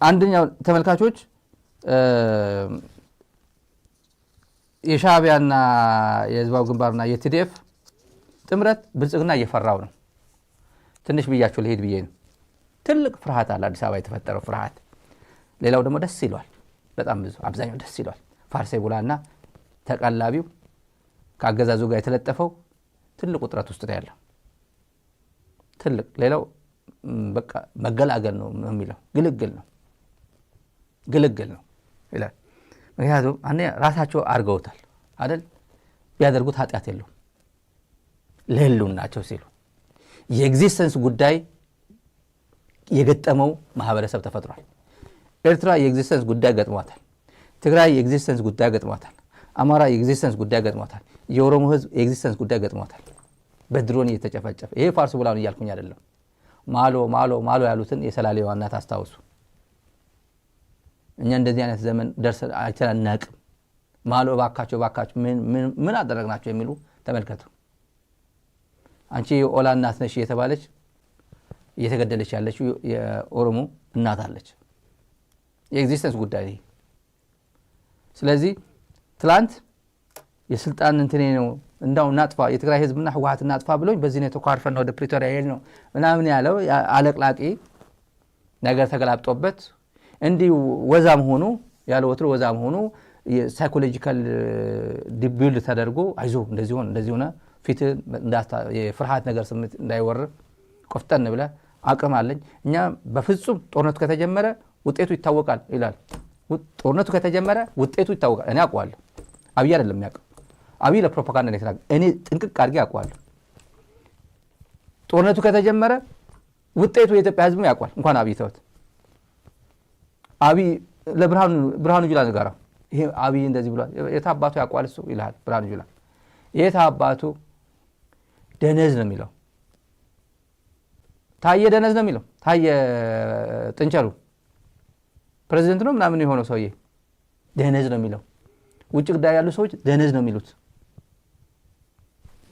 አንደኛው ተመልካቾች የሻዕቢያና የህዝባዊ ግንባርና የቲዲኤፍ ጥምረት ብልጽግና እየፈራው ነው። ትንሽ ብያቸው ልሄድ ብዬ ነው። ትልቅ ፍርሃት አለ አዲስ አበባ የተፈጠረው ፍርሃት። ሌላው ደግሞ ደስ ይሏል፣ በጣም ብዙ አብዛኛው ደስ ይሏል። ፋርሴ ቡላና ተቀላቢው ከአገዛዙ ጋር የተለጠፈው ትልቅ ውጥረት ውስጥ ያለው ትልቅ። ሌላው በቃ መገላገል ነው የሚለው ግልግል ነው ይላል። ምክንያቱም ራሳቸው አድርገውታል አይደል? ቢያደርጉት ኃጢአት የለውም ለህልውናቸው ሲሉ። የኤግዚስተንስ ጉዳይ የገጠመው ማህበረሰብ ተፈጥሯል። ኤርትራ የኤግዚስተንስ ጉዳይ ገጥሟታል። ትግራይ የኤግዚስተንስ ጉዳይ ገጥሟታል። አማራ የኤግዚስተንስ ጉዳይ ገጥሟታል። የኦሮሞ ህዝብ የኤግዚስተንስ ጉዳይ ገጥሟታል። በድሮን እየተጨፈጨፈ ይሄ ፋርስ ብላውን እያልኩኝ አይደለም። ማሎ ያሉትን የሰላሌዋ እናት አስታውሱ። እኛ እንደዚህ አይነት ዘመን ደርሰን አይተናናቅም። ማሎ ባካቸው ምን አደረግናቸው የሚሉ ተመልከቱ። አንቺ የኦላ እናት ነሽ የተባለች እየተገደለች ያለችው የኦሮሞ እናት አለች። የኤግዚስተንስ ጉዳይ ነው። ስለዚህ ትላንት የስልጣን እንትኔ ነው እንዳው እናጥፋ የትግራይ ህዝብና ህወሓት እናጥፋ ብሎኝ በዚህ ነው ተኳርፈን ወደ ፕሪቶሪያ ሄድ ነው ምናምን ያለው አለቅላቂ ነገር ተገላብጦበት እንዲህ ወዛም ሆኖ ያለው ወትሮ ወዛም ሆኖ ሳይኮሎጂካል ዲቢልድ ተደርጎ አይዞ እንደዚህ ሆነ ፊት የፍርሃት ነገር ስሜት እንዳይወር ቆፍጠን ብለ አቅም አለኝ። እኛ በፍጹም ጦርነቱ ከተጀመረ ውጤቱ ይታወቃል ይላል። ጦርነቱ ከተጀመረ ውጤቱ ይታወቃል። እኔ አውቀዋለሁ። አብይ አይደለም የሚያውቀው። አብይ ለፕሮፓጋንዳ ነው የተናገረው። እኔ ጥንቅቅ አድርጌ አውቀዋለሁ። ጦርነቱ ከተጀመረ ውጤቱ የኢትዮጵያ ህዝብ ያውቃል። እንኳን አብይ ተውት። አብይ ለብርሃኑ ጁላ ንገረው ይሄ አብይ እንደዚህ ብሏል የታባቱ ያውቃል እሱ ይላል። ብርሃኑ ጁላ የታባቱ ደነዝ ነው የሚለው። ታየ ደነዝ ነው የሚለው። ታየ ጥንቸሉ ፕሬዚደንት ነው ምናምን የሆነው ሰውዬ ደነዝ ነው የሚለው። ውጭ ጉዳይ ያሉ ሰዎች ደነዝ ነው የሚሉት።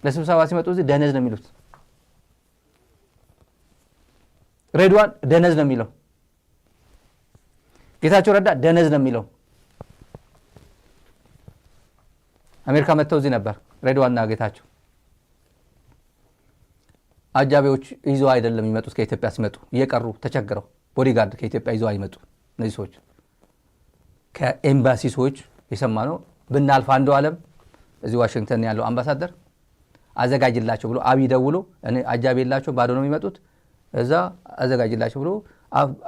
ለስብሰባ ሲመጡ እዚህ ደነዝ ነው የሚሉት። ሬድዋን ደነዝ ነው የሚለው። ጌታቸው ረዳ ደነዝ ነው የሚለው። አሜሪካ መጥተው እዚህ ነበር ሬድዋንና ጌታቸው። አጃቢዎች ይዘው አይደለም የሚመጡት። ከኢትዮጵያ ሲመጡ እየቀሩ ተቸግረው ቦዲጋርድ ከኢትዮጵያ ይዘው አይመጡ። እነዚህ ሰዎች ከኤምባሲ ሰዎች የሰማነው ብናልፍ አንዱ ዓለም እዚህ ዋሽንግተን ያለው አምባሳደር አዘጋጅላቸው ብሎ አብይ ደውሎ እኔ አጃቢ የላቸው ባዶ ነው የሚመጡት እዛ አዘጋጅላቸው ብሎ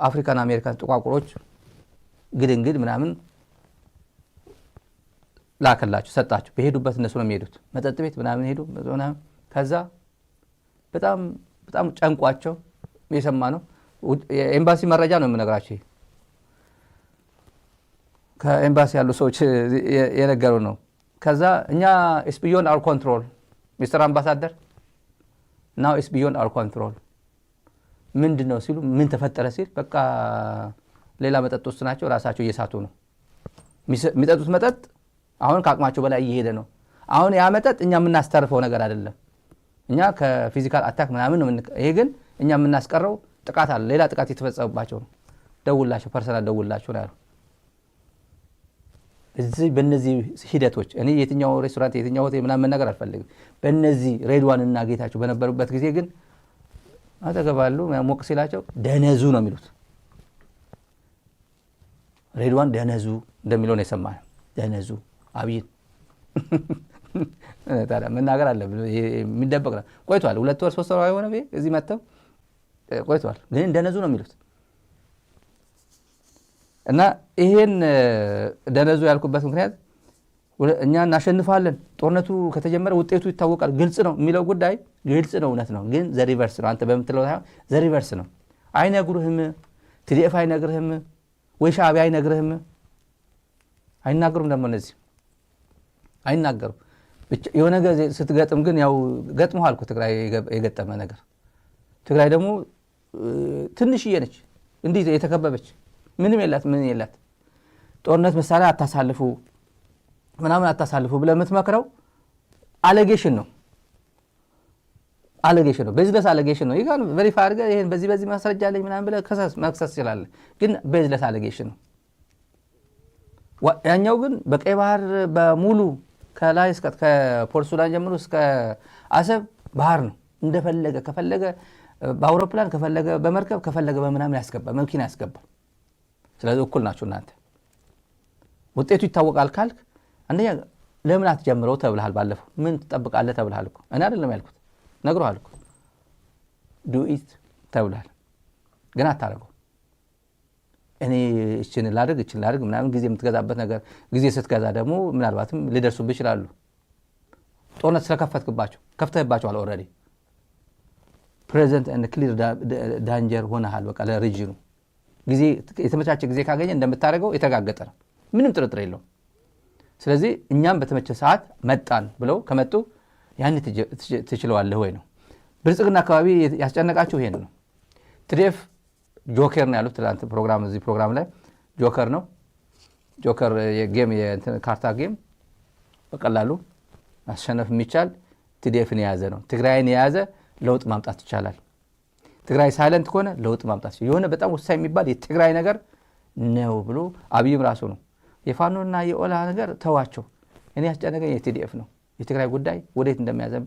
አፍሪካን አሜሪካን ጥቋቁሮች ግድንግድ ምናምን ላከላቸው ሰጣቸው። በሄዱበት እነሱ ነው የሚሄዱት። መጠጥ ቤት ምናምን ሄዱ ምናምን። ከዛ በጣም በጣም ጨንቋቸው የሰማነው የኤምባሲ መረጃ ነው የምነግራችሁ። ከኤምባሲ ያሉ ሰዎች የነገሩ ነው። ከዛ እኛ ኢትስ ቢዮንድ አወር ኮንትሮል ሚስተር አምባሳደር ናው ኢትስ ቢዮንድ አወር ኮንትሮል ምንድነው ሲሉ ምን ተፈጠረ ሲል በቃ ሌላ መጠጥ ውስጥ ናቸው ራሳቸው እየሳቱ ነው። የሚጠጡት መጠጥ አሁን ከአቅማቸው በላይ እየሄደ ነው። አሁን ያ መጠጥ እኛ የምናስተርፈው ነገር አይደለም። እኛ ከፊዚካል አታክ ምናምን ነው። ይሄ ግን እኛ የምናስቀረው ጥቃት አለ። ሌላ ጥቃት የተፈጸመባቸው ነው። ደውላቸው ፐርሰናል ደውላቸው ነው ያለው። እዚህ በእነዚህ ሂደቶች እኔ የትኛው ሬስቶራንት የትኛው ሆቴል ምናምን ነገር አልፈልግም። በእነዚህ ሬድዋን እና ጌታቸው በነበሩበት ጊዜ ግን አተገባሉ ሞቅ ሲላቸው ደነዙ ነው የሚሉት። ሬድዋን ደነዙ እንደሚለው ነው የሰማነው። ደነዙ አብይን ታዲያ መናገር አለ የሚደበቅ ነው። ቆይቷል 2 ወር 3 ወር አይሆነ እዚህ መጥተው ቆይቷል። ግን ደነዙ ነው የሚሉት እና ይሄን ደነዙ ያልኩበት ምክንያት እኛ እናሸንፋለን ጦርነቱ ከተጀመረ ውጤቱ ይታወቃል ግልጽ ነው የሚለው ጉዳይ ግልጽ ነው እውነት ነው። ግን ዘሪቨርስ ነው አንተ በምትለው ዘሪቨርስ ነው። አይነግሩህም። ቲዲኤፍ አይነግርህም ወይ ሻዕቢያ አይነግርህም። አይናገሩም ደግሞ እነዚህ አይናገሩም። የሆነ ጊዜ ስትገጥም ግን ያው ገጥመዋል እኮ ትግራይ የገጠመ ነገር። ትግራይ ደግሞ ትንሽዬ ነች እንዲህ የተከበበች ምንም የላት ምን የላት። ጦርነት መሳሪያ አታሳልፉ ምናምን አታሳልፉ ብለህ የምትመክረው አሌጌሽን ነው። አሌጌሽን ነው። ቤዝለስ አሌጌሽን ነው። ይጋን ቬሪፋይ አድርገህ ይሄን በዚህ ማስረጃ አለኝ ምናምን ብለህ መክሰስ ይችላል። ግን ቤዝለስ አሌጌሽን ነው። ያኛው ግን በቀይ ባህር በሙሉ ከላይ እስከ ከፖርት ሱዳን ጀምሮ እስከ አሰብ ባህር ነው። እንደፈለገ ከፈለገ በአውሮፕላን ከፈለገ በመርከብ ከፈለገ በምናምን ያስገባል፣ መኪና ያስገባል። ስለዚህ እኩል ናቸው እናንተ። ውጤቱ ይታወቃል ካልክ አንደኛ ለምን አትጀምረው ተብልሃል። ባለፈው ምን ትጠብቃለህ ተብልሃል እኮ እኔ አይደለም ያልኩት ነግሮሃል እኮ ዱ ኢት ተብልሃል። ግን አታረገው። እኔ እቺን ላድርግ ምናምን ጊዜ የምትገዛበት ነገር ጊዜ ስትገዛ ደግሞ ምናልባትም ሊደርሱብህ ይችላሉ። ጦርነት ስለከፈትክባቸው ከፍተህባቸዋል። ኦልሬዲ ፕሬዘንት ኤንድ ክሊር ዳንጀር ሆነሃል። በቃ ለሪጅኑ ጊዜ የተመቻቸ ጊዜ ካገኘ እንደምታደርገው የተጋገጠ ነው። ምንም ጥርጥር የለውም። ስለዚህ እኛም በተመቸ ሰዓት መጣን ብለው ከመጡ ያን ትችለዋለህ ወይ ነው። ብልጽግና አካባቢ ያስጨነቃቸው ይሄን ነው። ቲዲኤፍ ጆከር ነው ያሉት ትላንት ፕሮግራም እዚህ ፕሮግራም ላይ ጆከር ነው። ጆከር የጌም የካርታ ጌም በቀላሉ ማሸነፍ የሚቻል ቲዲኤፍን የያዘ ነው። ትግራይን የያዘ ለውጥ ማምጣት ይቻላል። ትግራይ ሳይለንት ከሆነ ለውጥ ማምጣት የሆነ በጣም ወሳኝ የሚባል የትግራይ ነገር ነው ብሎ አብይም ራሱ ነው የፋኖና የኦላ ነገር ተዋቸው። እኔ ያስጨነቀኝ የቲዲኤፍ ነው። የትግራይ ጉዳይ ወዴት እንደሚያዘንብ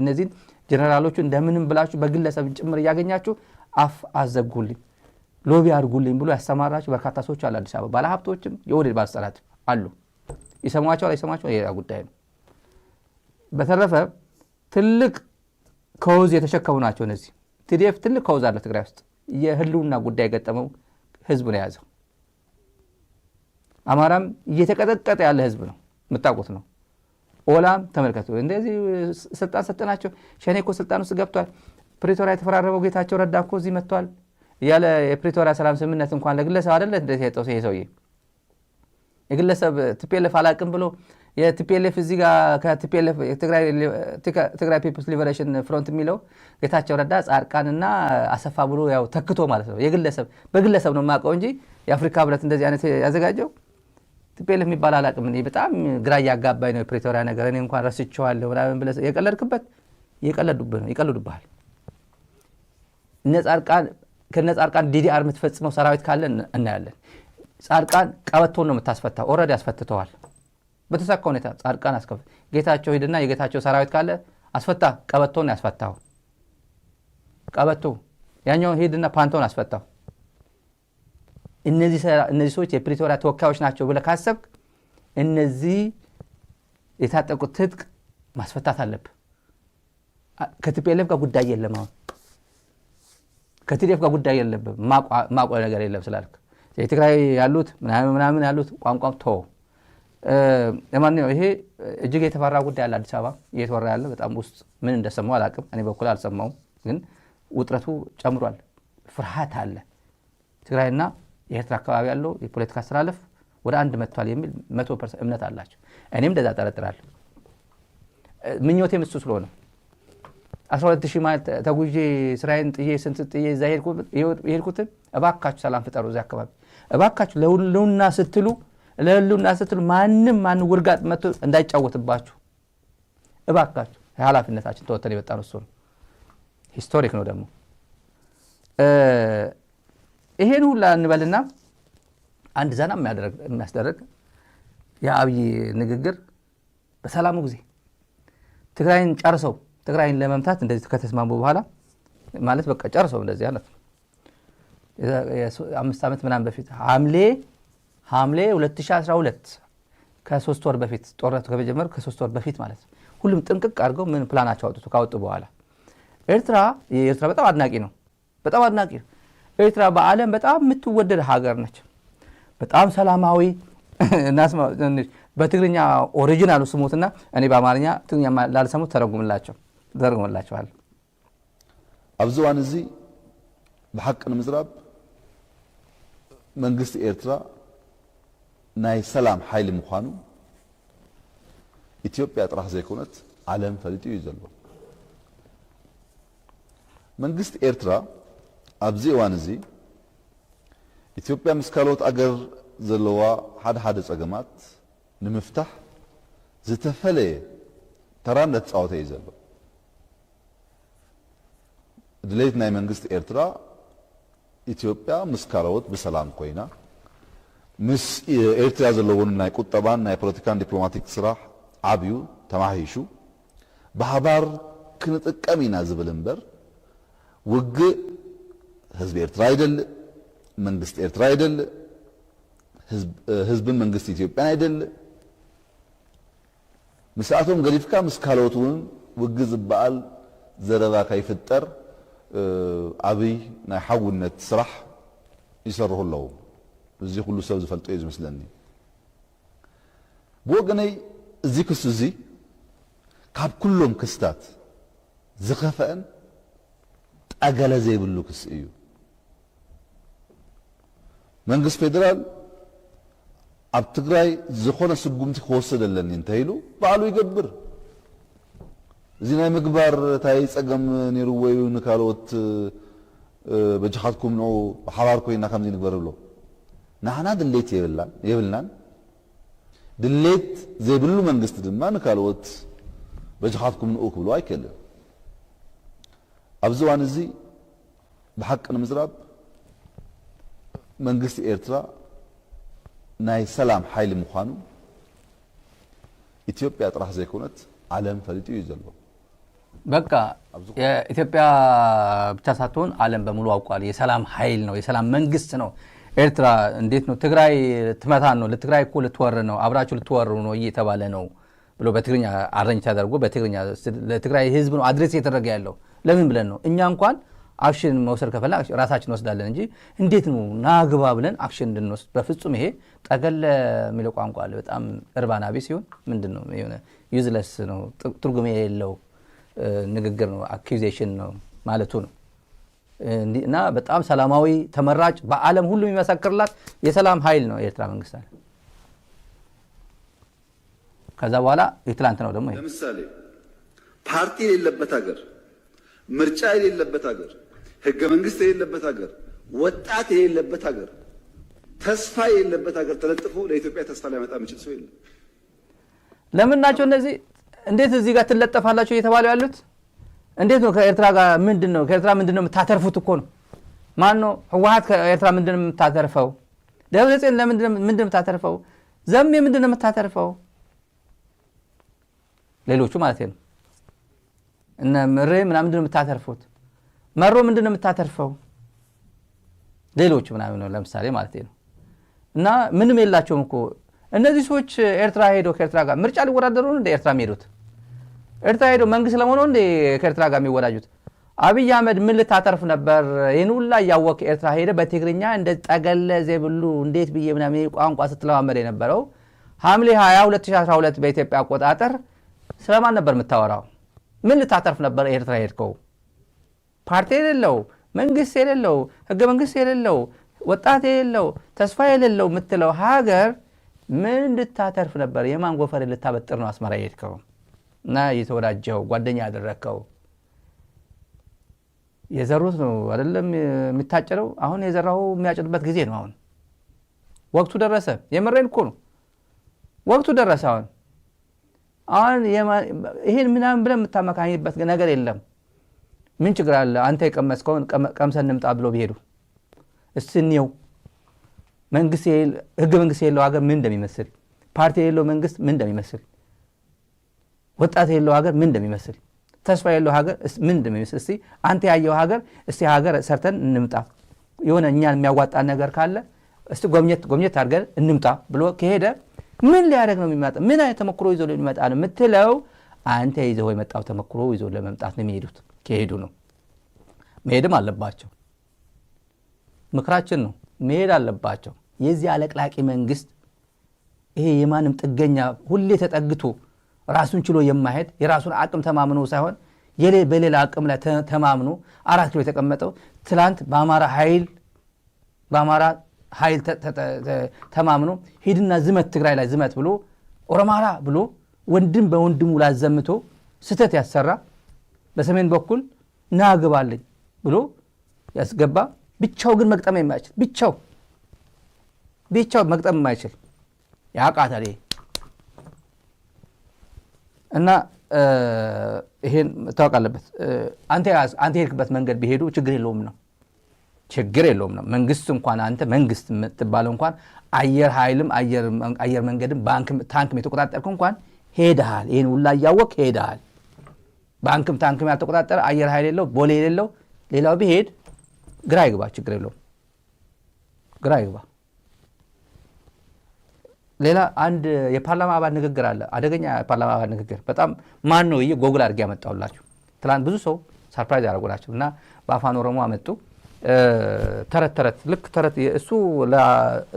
እነዚህን ጀነራሎቹ እንደምንም ብላችሁ በግለሰብ ጭምር እያገኛችሁ አፍ አዘጉልኝ ሎቢ አድርጉልኝ ብሎ ያስተማራችሁ በርካታ ሰዎች አሉ። አዲስ አበባ ባለሀብቶችም የወዴት ባለስልጣናት አሉ። ይሰማቸው አይሰማቸው ሌላ ጉዳይ ነው። በተረፈ ትልቅ ከውዝ የተሸከሙ ናቸው እነዚህ። ቲዲኤፍ ትልቅ ከውዝ አለ ትግራይ ውስጥ። የህልውና ጉዳይ የገጠመው ህዝብ ነው የያዘው። አማራም እየተቀጠቀጠ ያለ ህዝብ ነው፣ የምታውቁት ነው። ኦላም ተመልከቱ፣ እንደዚህ ስልጣን ሰጠናቸው። ሸኔ እኮ ስልጣን ውስጥ ገብቷል። ፕሪቶሪያ የተፈራረመው ጌታቸው ረዳ እኮ እዚህ መጥቷል እያለ የፕሪቶሪያ ሰላም ስምምነት እንኳን ለግለሰብ አይደለ እንደዚህ የጠው ይሄ ሰውዬ የግለሰብ ትፔለፍ አላቅም ብሎ የቲፒኤልኤፍ እዚህ ጋር ከቲፒኤልኤፍ ትግራይ ፒፕልስ ሊበሬሽን ፍሮንት የሚለው ጌታቸው ረዳ ጻድቃንና አሰፋ ብሎ ያው ተክቶ ማለት ነው። በግለሰብ ነው የማውቀው እንጂ የአፍሪካ ህብረት እንደዚህ አይነት ያዘጋጀው ቲፒኤልኤፍ የሚባል አላውቅም። እኔ በጣም ግራ እያጋባኝ ነው የፕሪቶሪያ ነገር። እኔ እንኳን ረስቼዋለሁ ምናምን ብለህ የቀለድክበት ይቀልዱብሃል። ከነ ጻድቃን ዲዲአር የምትፈጽመው ሰራዊት ካለ እናያለን። ጻድቃን ቀበቶን ነው የምታስፈታው። ኦልሬዲ አስፈትተዋል በተሳካ ሁኔታ። ጻድቃን ጌታቸው ሂድና የጌታቸው ሰራዊት ካለ አስፈታ። ቀበቶን ያስፈታው ቀበቶ ያኛው ሂድና ፓንቶን አስፈታው። እነዚህ ሰዎች የፕሪቶሪያ ተወካዮች ናቸው ብለህ ካሰብክ እነዚህ የታጠቁት ትጥቅ ማስፈታት አለብህ። ከቲፒኤልኤፍ ጋር ጉዳይ የለም። አሁን ከቲዲኤፍ ጋር ጉዳይ የለብህ። ማቆ ነገር የለም ስላልክ የትግራይ ያሉት ምናምን ያሉት ቋንቋም ተው። ለማንኛውም ይሄ እጅግ የተፈራ ጉዳይ አለ። አዲስ አበባ እየተወራ ያለ በጣም ውስጥ ምን እንደሰማው አላውቅም። እኔ በኩል አልሰማውም፣ ግን ውጥረቱ ጨምሯል። ፍርሃት አለ። ትግራይና የኤርትራ አካባቢ ያለው የፖለቲካ አስተላለፍ ወደ አንድ መጥቷል የሚል 100% እምነት አላቸው። እኔም እንደዛ ጠረጥራለሁ። ምኞቴም እሱ ስለሆነ 12000 ማይል ተጉዤ ስራዬን ጥዬ ስንት ጥዬ እዛ ሄድኩትን እባካችሁ ሰላም ፍጠሩ። እዛ አካባቢ እባካችሁ ለሁሉና ስትሉ ማንም ውርጋጥ መጥቶ እንዳይጫወትባችሁ እባካችሁ። ኃላፊነታችን ተወተን የመጣነው እሱ ነው። ሂስቶሪክ ነው ደግሞ። ይሄን ሁላ እንበልና አንድ ዘና የሚያስደርግ የአብይ ንግግር በሰላሙ ጊዜ ትግራይን ጨርሰው ትግራይን ለመምታት እንደዚህ ከተስማሙ በኋላ ማለት በቃ ጨርሰው እንደዚህ ማለት ነው። የ5 ዓመት ምናምን በፊት ሐምሌ 2012 ከ3 ወር በፊት ጦርነቱ ከመጀመሩ ከ3 ወር በፊት ማለት ነው። ሁሉም ጥንቅቅ አድርገው ምን ፕላናቸው ካወጡ በኋላ ኤርትራ በጣም አድናቂ ነው። ኤርትራ በዓለም በጣም የምትወደድ ሀገር ነች። በጣም ሰላማዊ በትግርኛ ኦሪጂናሉ ስሙትና እኔ በአማርኛ ትግርኛ ላልሰሙት ተረጉምላቸዋል። ኣብዚ እዋን እዚ ብሓቂ ንምዝራብ መንግስቲ ኤርትራ ናይ ሰላም ሓይሊ ምዃኑ ኢትዮጵያ ጥራሕ ዘይኮነት ዓለም ፈሊጡ እዩ ዘሎ። መንግስቲ ኤርትራ ኣብዚ እዋን እዚ ኢትዮጵያ ምስ ካልኦት ኣገር ዘለዋ ሓደ ፀገማት ንምፍታሕ ዝተፈለየ ተራ እንዳተፃወተ እዩ ዘሎ። ድሌት ናይ መንግስቲ ኤርትራ ኢትዮጵያ ምስ ካልኦት ብሰላም ኮይና ምስ ኤርትራ ዘለውን ናይ ቁጠባን ናይ ፖለቲካን ዲፕሎማቲክ ስራሕ ዓብዩ ተማሂሹ ብሓባር ክንጥቀም ኢና ዝብል እምበር ውግእ ህዝቢ ኤርትራ አይደልእ፣ መንግስቲ ኤርትራ አይደልእ፣ ህዝብን መንግስቲ ኢትዮጵያን አይደልእ። ምስኣቶም ገሊፍካ ምስ ካልኦትን ውግእ ዝበዓል ዘረባ ከይፍጠር ዓብይ ናይ ሓውነት ስራሕ ይሰርሑ ኣለዉ። እዚ ኩሉ ሰብ ዝፈልጦ እዩ ዝመስለኒ። ብወገነይ እዚ ክሱ እዚ ካብ ኩሎም ክስታት ዝኸፈአን ጠገለ ዘይብሉ ክስ እዩ። መንግስት ፌደራል ኣብ ትግራይ ዝኾነ ስጉምቲ ክወስድ ኣለኒ እንተኢሉ ባዕሉ ይገብር። እዚ ናይ ምግባር ታይ ፀገም ነይሩዎ እዩ ንካልኦት በጅኻትኩም ነው ሓባር ኮይና ከምዚ ንግበር ብሎ ንሕና ድሌት የብልናን ድሌት ዘይብሉ መንግስቲ ድማ ንካልኦት በጅኻትኩም ንኡ ክብሎ ኣይክእልን። ኣብዚ እዋን እዚ ብሓቂ ንምዝራብ መንግስቲ ኤርትራ ናይ ሰላም ሓይሊ ምዃኑ ኢትዮጵያ ጥራሕ ዘይኮነት ዓለም ፈሊጡ እዩ ዘሎ። በቃ የኢትዮጵያ ብቻ ሳትሆን ዓለም በሙሉ አውቋል። የሰላም ኃይል ነው፣ የሰላም መንግስት ነው። ኤርትራ እንዴት ነው ትግራይ ትመታን ነው፣ ለትግራይ እኮ ልትወር ነው፣ አብራችሁ ልትወሩ ነው እየተባለ ነው ብሎ በትግርኛ አረኝ ተደርጎ በትግርኛ ለትግራይ ህዝብ ነው አድሬስ እየተደረገ ያለው። ለምን ብለን ነው እኛ እንኳን አክሽን መውሰድ ከፈላ ራሳችን ወስዳለን እንጂ እንዴት ነው ናግባ ብለን አክሽን እንድንወስድ በፍጹም። ይሄ ጠገለ የሚለው ቋንቋ አለ፣ በጣም እርባና ቢስ ሲሆን ምንድነው የሆነ ዩዝለስ ነው፣ ትርጉም የሌለው ንግግር ነው፣ አኪዩዜሽን ነው ማለቱ ነው። እና በጣም ሰላማዊ ተመራጭ በዓለም ሁሉ የሚመሰክርላት የሰላም ኃይል ነው የኤርትራ መንግስት አለ። ከዛ በኋላ የትላንት ነው ደግሞ ለምሳሌ ፓርቲ የሌለበት ሀገር፣ ምርጫ የሌለበት ሀገር፣ ህገ መንግስት የሌለበት ሀገር፣ ወጣት የሌለበት ሀገር፣ ተስፋ የሌለበት ሀገር ተለጥፎ ለኢትዮጵያ ተስፋ ሊያመጣ የሚችል ሰው የለም። ለምን ናቸው እነዚህ? እንዴት እዚህ ጋር ትለጠፋላችሁ እየተባሉ ያሉት? እንዴት ነው ከኤርትራ ጋር ምንድነው? ከኤርትራ ምንድነው የምታተርፉት እኮ ነው። ማን ነው ህወሓት ከኤርትራ ምንድነው የምታተርፈው? ደብረጽዮን ምንድነው የምታተርፈው? ዘሜ ምንድነው የምታተርፈው? ሌሎቹ ማለት ነው እነ ምሬ ምንድነው የምታተርፉት? መሮ ምንድነው የምታተርፈው? ሌሎቹ ምናምን ነው ለምሳሌ ማለት ነው። እና ምንም የላቸውም እኮ እነዚህ ሰዎች። ኤርትራ ሄዶ ከኤርትራ ጋር ምርጫ ሊወዳደሩ ነው እንደ ኤርትራ ሄዱት? ኤርትራ ሄዶ መንግስት ለመሆኑ እንደ ከኤርትራ ጋር የሚወዳጁት? አብይ አህመድ ምን ልታተርፍ ነበር? ይህን ሁላ እያወቅ ኤርትራ ሄደ በትግርኛ እንደ ጠገለ ዘብሉ እንዴት ብዬ ምናምን ቋንቋ ስትለማመድ የነበረው ሐምሌ 20 2012 በኢትዮጵያ አቆጣጠር ስለማን ነበር የምታወራው? ምን ልታተርፍ ነበር ኤርትራ ሄድከው? ፓርቲ የሌለው መንግስት የሌለው ህገ መንግስት የሌለው ወጣት የሌለው ተስፋ የሌለው የምትለው ሀገር ምን ልታተርፍ ነበር? የማን ጎፈር ልታበጥር ነው አስመራ ሄድከው? እና የተወዳጀው ጓደኛ ያደረከው የዘሩት ነው አይደለም የሚታጨረው። አሁን የዘራው የሚያጭድበት ጊዜ ነው። አሁን ወቅቱ ደረሰ። የመረን እኮ ነው ወቅቱ ደረሰ። አሁን ይሄን ምናምን ብለን የምታመካኝበት ነገር የለም። ምን ችግር አለ? አንተ የቀመስከውን ቀምሰን እንምጣ ብሎ ቢሄዱ እስኒው መንግስት ህገ መንግስት የሌለው ሀገር ምን እንደሚመስል፣ ፓርቲ የሌለው መንግስት ምን እንደሚመስል፣ ወጣት የሌለው ሀገር ምን እንደሚመስል፣ ተስፋ የሌለው ሀገር ምን እንደሚመስል እስቲ አንተ ያየው ሀገር እስቲ ሀገር ሰርተን እንምጣ፣ የሆነ እኛን የሚያዋጣን ነገር ካለ እስቲ ጎብኘት አድርገን እንምጣ ብሎ ከሄደ ምን ሊያደርግ ነው የሚመጣ? ምን አይነት ተመክሮ ይዞ ሊመጣ ነው የምትለው? አንተ ይዘው የመጣው ተመክሮ ይዞ ለመምጣት ነው የሚሄዱት። ከሄዱ ነው መሄድም አለባቸው። ምክራችን ነው መሄድ አለባቸው። የዚህ አለቅላቂ መንግስት ይሄ የማንም ጥገኛ ሁሌ ተጠግቶ ራሱን ችሎ የማይሄድ የራሱን አቅም ተማምኖ ሳይሆን በሌላ አቅም ላይ ተማምኖ 4 ኪሎ የተቀመጠው ትላንት በአማራ ኃይል ተማምኖ ሂድና ዝመት ትግራይ ላይ ዝመት ብሎ ኦሮማራ ብሎ ወንድም በወንድሙ ላይ ዘምቶ ስተት ያሰራ በሰሜን በኩል ናግባልኝ ብሎ ያስገባ ብቻው ግን መግጠም የማይችል ብቻው መግጠም የማይችል ያቃታል። እና ይሄን ታውቅ አለበት። አንተ ሄድክበት መንገድ ቢሄዱ ችግር የለውም ነው። መንግስት እንኳን አንተ መንግስት የምትባለው እንኳን አየር ኃይልም አየር መንገድም ታንክም የተቆጣጠርክ እንኳን ሄደሃል። ይሄን ሁላ እያወቅ ሄደሃል። ባንክም ታንክም ያልተቆጣጠረ አየር ኃይል የለው ቦሌ የሌለው ሌላው ቢሄድ ግራ ይግባ። ችግር የለውም ግራ ይግባ። ሌላ አንድ የፓርላማ አባል ንግግር አለ። አደገኛ የፓርላማ አባል ንግግር በጣም ማን ነው ጎግል አድርጌ ያመጣውላችሁ። ትላንት ብዙ ሰው ሰርፕራይዝ ያደርጉላችሁ እና በአፋን ኦሮሞ አመጡ። ተረት ልክ ተረት እሱ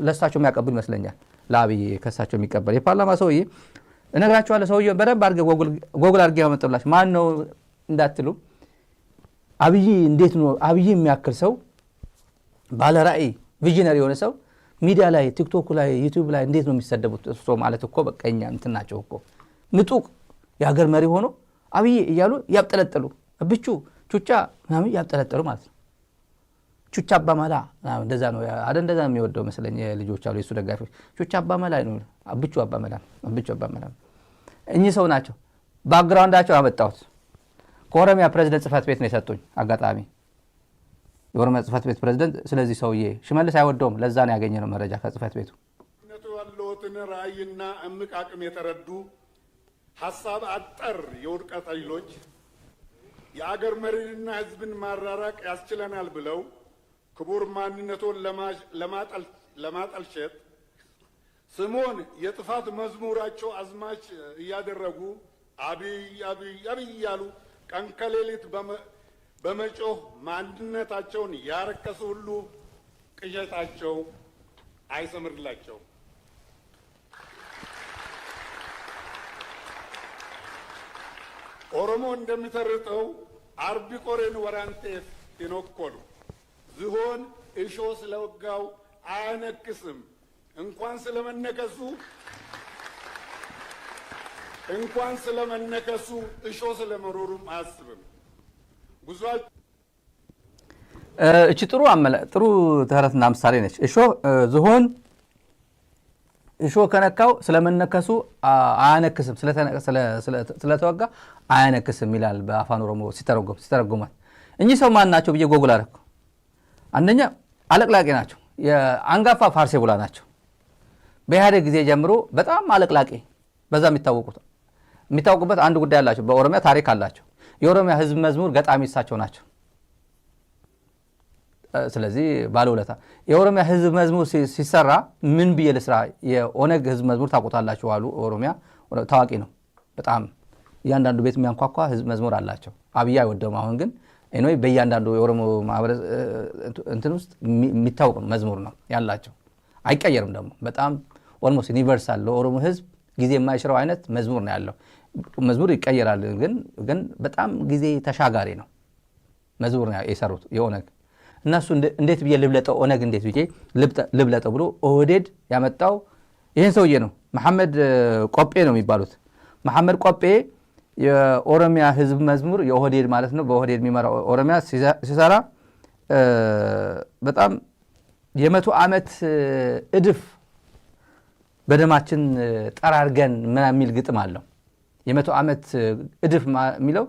ለሳቸው የሚያቀብል ይመስለኛል። ለአብይ ከሳቸው የሚቀበል የፓርላማ ሰውዬ እነግራችኋለሁ። ሰውዬው በደንብ አድርጌ ጎግል አድርጌ ያመጣውላችሁ ማን ነው እንዳትሉ። አብይ እንዴት ነው አብይ የሚያክል ሰው ባለ ራዕይ ቪዥነሪ የሆነ ሰው ሚዲያ ላይ ቲክቶክ ላይ ዩቲዩብ ላይ እንዴት ነው የሚሰደቡት? እሱ ማለት እኮ በቀኛ እንትን ናቸው እኮ ምጡቅ የሀገር መሪ ሆኖ አብይ እያሉ ያብጠለጠሉ ብቹ ቹቻ ምናምን ያብጠለጠሉ ማለት ነው። ቹቻ አባመላ እንደዛ ነው እንደዛ ነው የሚወደው መስለኝ ልጆች አሉ የሱ ደጋፊዎች። ቹቻ አባመላ ነው ብቹ አባመላ እኚህ ሰው ናቸው። ባክግራውንዳቸው አመጣሁት ከኦሮሚያ ፕሬዝዳንት ጽህፈት ቤት ነው የሰጡኝ አጋጣሚ የኦሮሚያ ጽህፈት ቤት ፕሬዝዳንት። ስለዚህ ሰውዬ ሽመልስ አይወደውም። ለዛ ነው ያገኘነው መረጃ ከጽህፈት ቤቱ። ነቱ ያለውትን ራዕይና እምቅ አቅም የተረዱ ሐሳብ አጠር የውድቀት ኃይሎች የአገር መሪና ህዝብን ማራራቅ ያስችለናል ብለው ክቡር ማንነቱን ለማጠልሸት ስሙን የጥፋት መዝሙራቸው አዝማች እያደረጉ አብይ አብይ አብይ እያሉ ቀን ከሌሊት በመጮህ ማንነታቸውን ያረከሱ ሁሉ ቅዠታቸው አይሰምርላቸው። ኦሮሞ እንደሚተርተው አርቢ ቆሬን ወራንቴፍ ይኖኮሉ ዝሆን እሾ ስለወጋው አያነክስም እንኳን ስለመነከሱ እንኳን ስለመነከሱ እሾ ስለመሮሩም አያስብም። ጉዟቸው እቺ ጥሩ ተረትና ምሳሌ ነች። ዝሆን እሾ ከነካው ስለመነከሱ አያነክስም፣ ስለተወጋ አያነክስም ይላል በአፋን ኦሮሞ ሲተረጎማት። እኚህ ሰው ማን ናቸው ብዬ ጎግል አደረኩ። አንደኛ አለቅላቂ ናቸው። የአንጋፋ ፋርሴ ቡላ ናቸው። በኢህአዴግ ጊዜ ጀምሮ በጣም አለቅላቂ በዛ የሚታወቁበት አንድ ጉዳይ አላቸው። በኦሮሚያ ታሪክ አላቸው። የኦሮሚያ ህዝብ መዝሙር ገጣሚ እሳቸው ናቸው። ስለዚህ ባለውለታ የኦሮሚያ ህዝብ መዝሙር ሲሰራ ምን ብዬ ልስራ? የኦነግ ህዝብ መዝሙር ታውቁታላችሁ አሉ። ኦሮሚያ ታዋቂ ነው በጣም እያንዳንዱ ቤት የሚያንኳኳ ህዝብ መዝሙር አላቸው። አብይ አይወደውም። አሁን ግን እኔ በእያንዳንዱ የኦሮሞ ማህበረሰብ እንትን ውስጥ የሚታወቅ መዝሙር ነው ያላቸው። አይቀየርም ደግሞ በጣም ኦልሞስት ዩኒቨርሳል ለኦሮሞ ህዝብ ጊዜ የማይሽረው አይነት መዝሙር ነው ያለው። መዝሙር ይቀየራል ግን በጣም ጊዜ ተሻጋሪ ነው መዝሙር ነው የሰሩት የኦነግ። እነሱ እንዴት ብዬ ልብለጠው ኦነግ እንዴት ብዬ ልብለጠው ብሎ ኦህዴድ ያመጣው ይህን ሰውዬ ነው። መሐመድ ቆጴ ነው የሚባሉት። መሐመድ ቆጴ የኦሮሚያ ህዝብ መዝሙር የኦህዴድ ማለት ነው በኦህዴድ የሚመራው ኦሮሚያ ሲሰራ በጣም የ100 ዓመት እድፍ በደማችን ጠራርገን ምናምን የሚል ግጥም አለው። የ100 ዓመት እድፍ የሚለው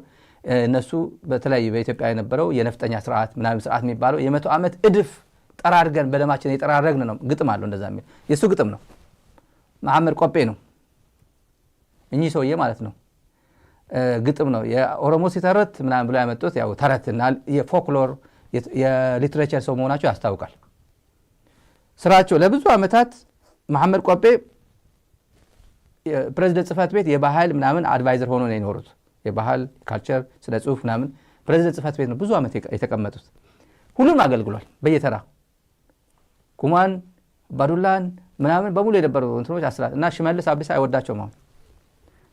እነሱ በተለይ በኢትዮጵያ የነበረው የነፍጠኛ ስርዓት ምናምን ስርዓት የሚባለው የ100 ዓመት እድፍ ጠራርገን በደማችን የጠራረግን ነው ግጥም አለው። እንደዛ የሚል የሱ ግጥም ነው። መሐመድ ቆጴ ነው እኚህ ሰውዬ ማለት ነው። ግጥም ነው የኦሮሞ ሲተረት ምናምን ብለው ያመጡት ያው ተረትና የፎክሎር የሊትሬቸር ሰው መሆናቸው ያስታውቃል። ስራቸው ለብዙ ዓመታት መሐመድ ቆጴ ፕሬዝዳንት ጽህፈት ቤት የባህል ምናምን አድቫይዘር ሆኖ ነው የኖሩት። የባህል ካልቸር ስለ ጽሁፍ ምናምን ፕሬዝዳንት ጽህፈት ቤት ነው ብዙ ዓመት የተቀመጡት። ሁሉም አገልግሏል በየተራ ኩማን ባዱላን ምናምን በሙሉ የነበሩ እንትኖች አስራት እና ሽመልስ አብዲሳ አይወዳቸውም። አሁን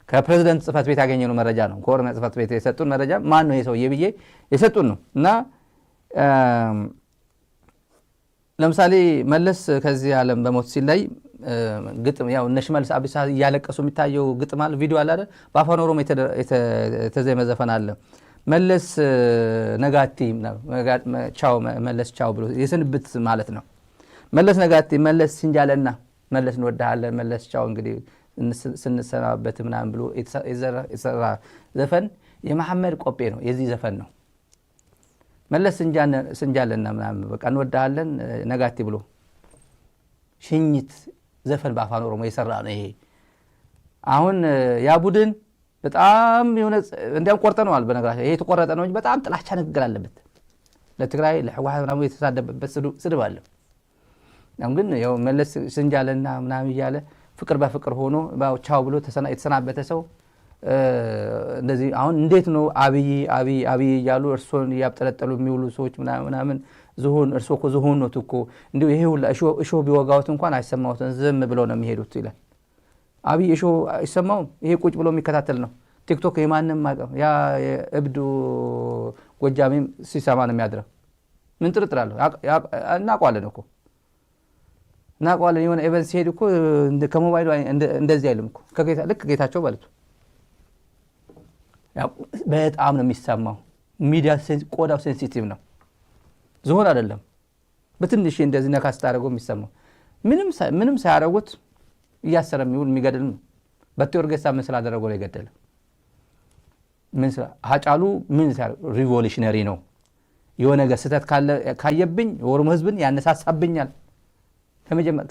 ከፕሬዝዳንት ጽህፈት ቤት ያገኘነው መረጃ ነው። ከኦሮሚያ ጽህፈት ቤት የሰጡን መረጃ ማን ነው የሰውዬ ብዬ የሰጡን ነው። እና ለምሳሌ መለስ ከዚህ ዓለም በሞት ሲለይ ግጥም ያው እነ ሽመልስ አብዲሳ እያለቀሱ የሚታየው ግጥም አለ፣ ቪዲዮ አለ አይደል? በአፋን ኦሮሞ የተዘመ ዘፈን አለ። መለስ ነጋቲ ቻው መለስ ቻው ብሎ የስንብት ማለት ነው። መለስ ነጋቲ መለስ ሲንጃለና መለስ እንወድሃለን መለስ ቻው እንግዲህ ስንሰናበት ምናምን ብሎ የተሰራ ዘፈን የመሐመድ ቆጴ ነው። የዚህ ዘፈን ነው። መለስ ስንጃለና ምናምን በቃ እንወድሃለን ነጋቲ ብሎ ሽኝት ዘፈን በአፋን ኦሮሞ የሰራ ነው ይሄ። አሁን ያ ቡድን በጣም የሆነ እንዲያም ቆርጠነዋል። በነገራችን ይሄ የተቆረጠ ነው እንጂ በጣም ጥላቻ ንግግር አለበት። ለትግራይ ለህወሓት ምናምን የተሳደበበት ስድብ አለ። አሁን ግን ያው መለስ ስንጃለና ምናምን እያለ ፍቅር በፍቅር ሆኖ ቻው ብሎ የተሰናበተ ሰው እንደዚህ አሁን እንዴት ነው አብይ እያሉ እርሶን እያብጠለጠሉ የሚውሉ ሰዎች ምናምን ዝሆን እርሶ እኮ ዝሆን ነው እኮ እንዲሁ ይሄ ሁላ እሾ ቢወጋውት እንኳን አይሰማውትም ዝም ብለው ነው የሚሄዱት ይላል። አብይ እሾ አይሰማውም። ይሄ ቁጭ ብሎ የሚከታተል ነው። ቲክቶክ የማንም ማቀም ያ እብዱ ጎጃሜም ሲሰማ ነው የሚያድረው። ምን ጥርጥር አለው? እናውቀዋለን እኮ እናውቀዋለን። የሆነ ኤቨንት ሲሄድ እኮ ከሞባይሉ እንደዚህ አይልም እኮ ከጌታ ልክ ጌታቸው ባለቱ በጣም ነው የሚሰማው። ሚዲያ ቆዳው ሴንሲቲቭ ነው። ዝሆን አይደለም። በትንሽ እንደዚህ ነካ ስታደርገው የሚሰማው ምንም ሳያደርጉት እያሰረ የሚውል የሚገድል ነው። በቴዎርጌሳ ምን ስላደረገው ላይ ገደለ? ምን ስላ ሀጫሉ ምን ሪቮሉሽነሪ ነው። የሆነ ነገር ስህተት ካየብኝ የኦሮሞ ህዝብን ያነሳሳብኛል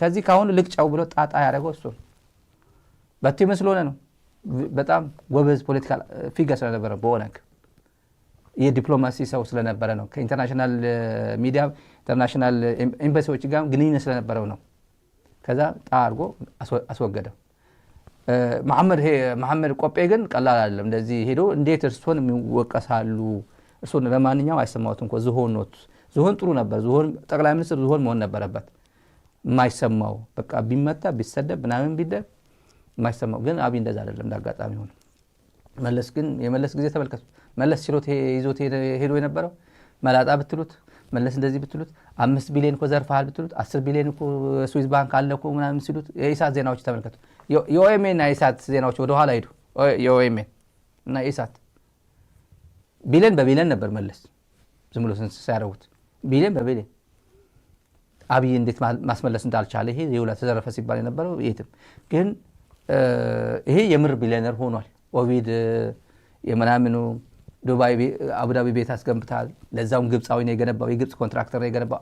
ከዚህ ካሁን ልቅጫው ብሎ ጣጣ ያደረገው እሱ በቴ መስሎነ ነው። በጣም ጎበዝ ፖለቲካል ፊገር ስለነበረ በኦነግ የዲፕሎማሲ ሰው ስለነበረ ነው። ከኢንተርናሽናል ሚዲያ ኢንተርናሽናል ኤምባሲዎች ጋር ግንኙነት ስለነበረው ነው። ከዛ ጣርጎ አስወገደው። መሐመድ ቆጴ ግን ቀላል አይደለም። እንደዚህ ሄዶ እንዴት እርሶን የሚወቀሳሉ? እርሶን ለማንኛውም አይሰማውትም እኮ ዝሆን ነው። ዝሆን ጥሩ ነበር። ዝሆን ጠቅላይ ሚኒስትር ዝሆን መሆን ነበረበት። የማይሰማው በቃ ቢመታ ቢሰደብ ምናምን ቢደብ የማይሰማው ግን አብይ እንደዛ አይደለም። እንዳጋጣሚ ሆነ። መለስ ግን የመለስ ጊዜ ተመልከቱ። መለስ ችሎት ይዞት ሄዶ የነበረው መላጣ ብትሉት መለስ እንደዚህ ብትሉት 5 ቢሊዮን እኮ ዘርፈሃል ብትሉት 10 ቢሊዮን እኮ ስዊስ ባንክ አለ እኮ ምናምን ሲሉት የኢሳት ዜናዎች ተመልከቱ። የኦኤምኤን እና የኢሳት ዜናዎች ወደ ኋላ ሄዱ። የኦኤምኤን እና ኢሳት ቢሊየን በቢሊየን ነበር መለስ ዝም ብሎ ሲያደርጉት ቢሊየን በቢሊየን አብይ እንዴት ማስመለስ እንዳልቻለ ይሄ የውላ ተዘረፈ ሲባል የነበረው የትም ግን ይሄ የምር ቢሊየነር ሆኗል። ኦቪድ የምናምኑ ዱባይ አቡዳቢ ቤት አስገንብታል። ለዛውም ግብፃዊ ነው የገነባው የግብፅ ኮንትራክተር ነው የገነባው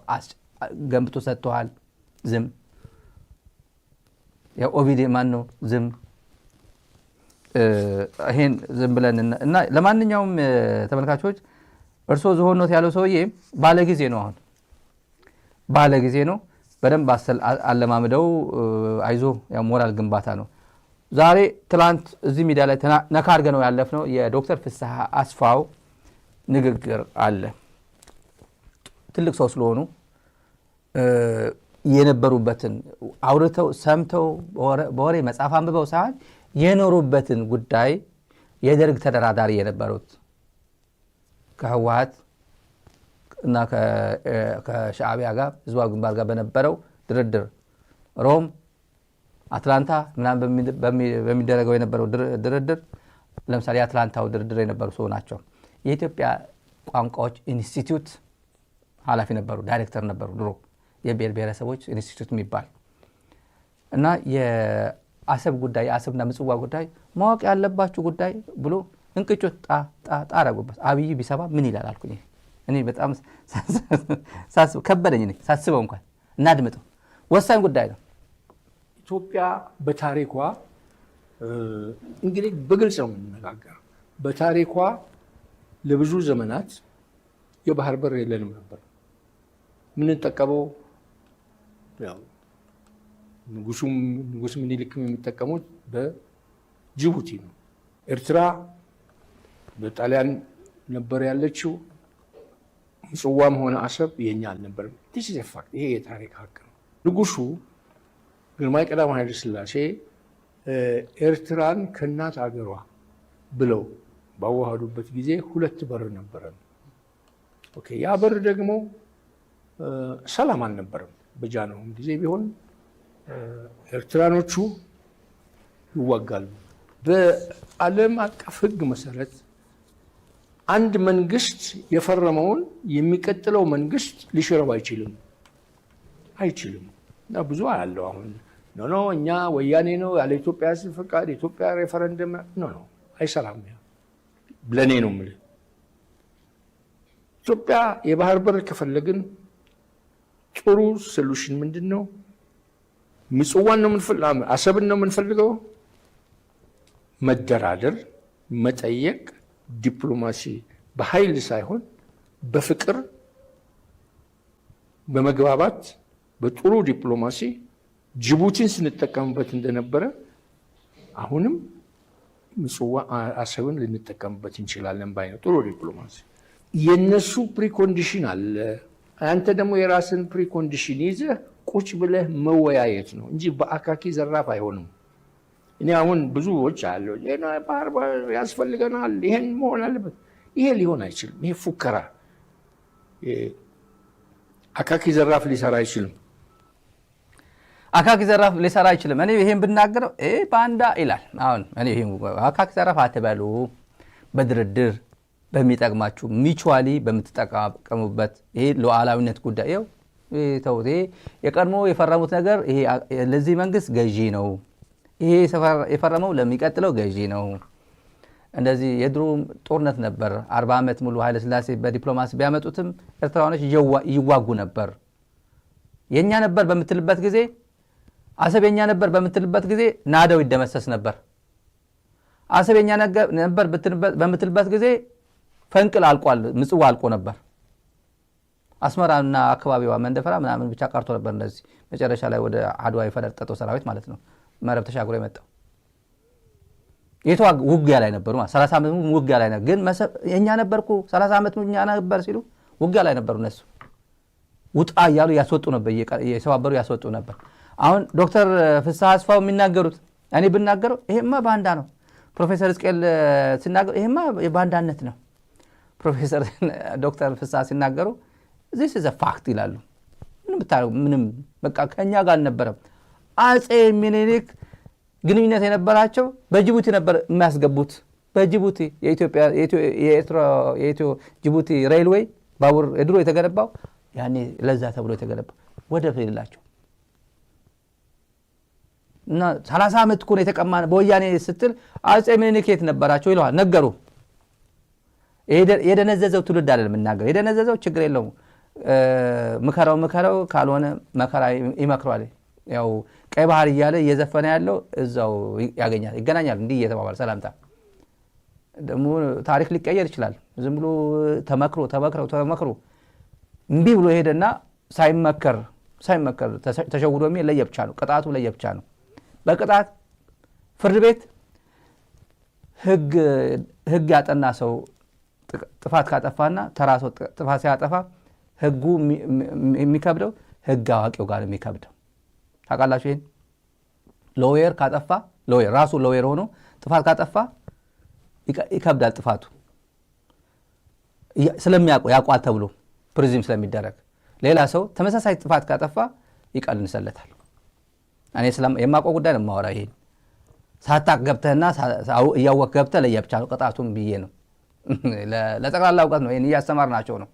ገንብቶ ሰጥቷል። ዝም ያው ኦቪድ ማን ነው ዝም ይሄን ዝም ብለን እና ለማንኛውም ተመልካቾች እርሶ ዝሆኖት ያለው ሰውዬ ባለጊዜ ነው አሁን ባለጊዜ ነው በደንብ አለማምደው አይዞ ያው ሞራል ግንባታ ነው። ዛሬ ትላንት እዚህ ሚዲያ ላይ ነካ አድርገነው ያለፍነው የዶክተር ፍስሐ አስፋው ንግግር አለ። ትልቅ ሰው ስለሆኑ የነበሩበትን አውርተው ሰምተው በወሬ መጽሐፍ አንብበው ሳይሆን የኖሩበትን ጉዳይ የደርግ ተደራዳሪ የነበሩት ከህወሓት እና ከሻዕቢያ ጋር ህዝባዊ ግንባር ጋር በነበረው ድርድር ሮም አትላንታ ምናምን በሚደረገው የነበረው ድርድር ለምሳሌ አትላንታው ድርድር የነበሩ ሰው ናቸው። የኢትዮጵያ ቋንቋዎች ኢንስቲትዩት ኃላፊ ነበሩ፣ ዳይሬክተር ነበሩ ድሮ የብሔር ብሔረሰቦች ኢንስቲትዩት የሚባል እና የአሰብ ጉዳይ የአሰብና ምጽዋ ጉዳይ ማወቅ ያለባችሁ ጉዳይ ብሎ እንቅጩት ጣረጉበት። አብይ ቢሰባ ምን ይላል አልኩኝ። እኔ በጣም ሳስብ ከበደኝ። እኔ ሳስበው እንኳን እናድምጠው፣ ወሳኝ ጉዳይ ነው። ኢትዮጵያ በታሪኳ እንግዲህ በግልጽ ነው የምንነጋገር። በታሪኳ ለብዙ ዘመናት የባህር በር የለንም ነበር። የምንጠቀመው ያው ንጉስ ምኒልክም የሚጠቀሙት በጅቡቲ ነው። ኤርትራ በጣሊያን ነበር ያለችው። ምጽዋም ሆነ አሰብ የኛ አልነበረም። this is a fact። ይሄ የታሪክ ሀቅ ነው። ንጉሱ ግርማዊ ቀዳማዊ ኃይለ ሥላሴ ኤርትራን ከእናት አገሯ ብለው ባዋሃዱበት ጊዜ ሁለት በር ነበረን። ኦኬ ያ በር ደግሞ ሰላም አልነበረም። በጃንሆም ጊዜ ቢሆን ኤርትራኖቹ ይዋጋሉ። በዓለም አቀፍ ሕግ መሰረት አንድ መንግስት የፈረመውን የሚቀጥለው መንግስት ሊሽረው አይችልም። እና ብዙ አያለው አሁን ኖ እኛ ወያኔ ነው ያለ ኢትዮጵያ ሕዝብ ፈቃድ ኢትዮጵያ ሬፈረንደም ኖ አይሰራም። ለኔ ነው የምልህ። ኢትዮጵያ የባህር በር ከፈለግን ጥሩ ሶሉሽን ምንድነው? ምጽዋን ነው የምንፈልገው፣ አሰብን ነው የምንፈልገው። መደራደር፣ መጠየቅ፣ ዲፕሎማሲ በኃይል ሳይሆን በፍቅር በመግባባት በጥሩ ዲፕሎማሲ ጅቡቲን ስንጠቀምበት እንደነበረ አሁንም ምጽዋ አሰብን ልንጠቀምበት እንችላለን ባይ ነው። ጥሩ ዲፕሎማሲ የነሱ ፕሪኮንዲሽን አለ። አንተ ደግሞ የራስን ፕሪኮንዲሽን ይዘህ ቁጭ ብለህ መወያየት ነው እንጂ በአካኪ ዘራፍ አይሆንም። እኔ አሁን ብዙዎች አለው ባህር ያስፈልገናል፣ ይሄን መሆን አለበት። ይሄ ሊሆን አይችልም። ይሄ ፉከራ አካኪ ዘራፍ ሊሰራ አይችልም። አካኪ ዘራፍ ሊሰራ አይችልም። እኔ ይሄን ብናገረው ባንዳ ይላል። አሁን እኔ ይሄን አካኪ ዘራፍ አትበሉ። በድርድር በሚጠቅማችሁ ሚቹዋሊ በምትጠቀሙበት ይሄ ሉዓላዊነት ጉዳይ ይኸው ተውቴ የቀድሞ የፈረሙት ነገር ይሄ ለዚህ መንግስት ገዢ ነው። ይሄ የፈረመው ለሚቀጥለው ገዢ ነው። እንደዚህ የድሮ ጦርነት ነበር 40 ዓመት ሙሉ ኃይለ ሥላሴ በዲፕሎማሲ ቢያመጡትም ኤርትራውያኖች ይዋጉ ነበር። የኛ ነበር በምትልበት ጊዜ አሰብ የኛ ነበር በምትልበት ጊዜ ናደው ይደመሰስ ነበር። አሰብ የኛ ነበር በምትልበት ጊዜ ፈንቅል አልቋል፣ ምጽዋ አልቆ ነበር። አስመራና አካባቢዋ መንደፈራ ምናምን ብቻ ቀርቶ ነበር። እንደዚህ መጨረሻ ላይ ወደ አድዋ የፈረጠጠው ሰራዊት ማለት ነው መረብ ተሻግሮ የመጣው የተዋግ ውጊያ ላይ ነበሩ። 30 ዓመት ውጊያ ላይ ነበር። ግን የኛ ነበርኩ 30 ዓመት እኛ ነበር ሲሉ ውጊያ ላይ ነበሩ። እነሱ ውጣ እያሉ ያስወጡ ነበር፣ የሰባበሩ ያስወጡ ነበር። አሁን ዶክተር ፍስሐ አስፋው የሚናገሩት እኔ ብናገረው ይሄማ ባንዳ ነው። ፕሮፌሰር ሕዝቅኤል ሲናገሩ ይሄማ የባንዳነት ነው። ፕሮፌሰር ዶክተር ፍስሐ ሲናገሩ this is a fact ይላሉ። ምንም በቃ ከኛ ጋር አልነበረም። አጼ ሚኒሊክ ግንኙነት የነበራቸው በጅቡቲ ነበር የሚያስገቡት። በጅቡቲ የኢትዮ ጅቡቲ ሬልዌይ ባቡር ድሮ የተገነባው ያኔ ለዛ ተብሎ የተገነባው ወደብ የሌላቸው እና 30 ዓመት እኮ ነው የተቀማነ በወያኔ ስትል አጼ ምኒልክ የት ነበራቸው ይለዋል ነገሩ። የደነዘዘው ትውልድ አይደለም የምናገረው። የደነዘዘው ችግር የለውም ምከራው ካልሆነ መከራ ይመክሯል። ያው ቀይ ባህር እያለ እየዘፈነ ያለው እዛው ያገኛል ይገናኛል እንዲህ እየተባባለ ሰላምታ። ደግሞ ታሪክ ሊቀየር ይችላል። ዝም ብሎ ተመክሮ እምቢ ብሎ ሄደና ሳይመከር ተሸውዶ ለየብቻ ነው ቅጣቱ ለየብቻ ነው። በቅጣት ፍርድ ቤት ህግ ያጠና ሰው ጥፋት ካጠፋና ተራሶ ጥፋት ሲያጠፋ ህጉ የሚከብደው ህግ አዋቂው ጋር የሚከብደው ታውቃላችሁ። ይሄን ሎየር ካጠፋ ራሱ ሎየር ሆኖ ጥፋት ካጠፋ ይከብዳል ጥፋቱ ያቋል ተብሎ ፕሪዝም ስለሚደረግ። ሌላ ሰው ተመሳሳይ ጥፋት ካጠፋ ይቀልንሰለታል። እኔ የማውቀው ጉዳይ ነው የማወራ። ይሄን ሳታቅ ገብተህና እያወቅ ገብተህ ለየብቻ ነው ቅጣቱም ብዬ ነው ለጠቅላላ እውቀት ነው። ይሄን እያስተማርናቸው ነው።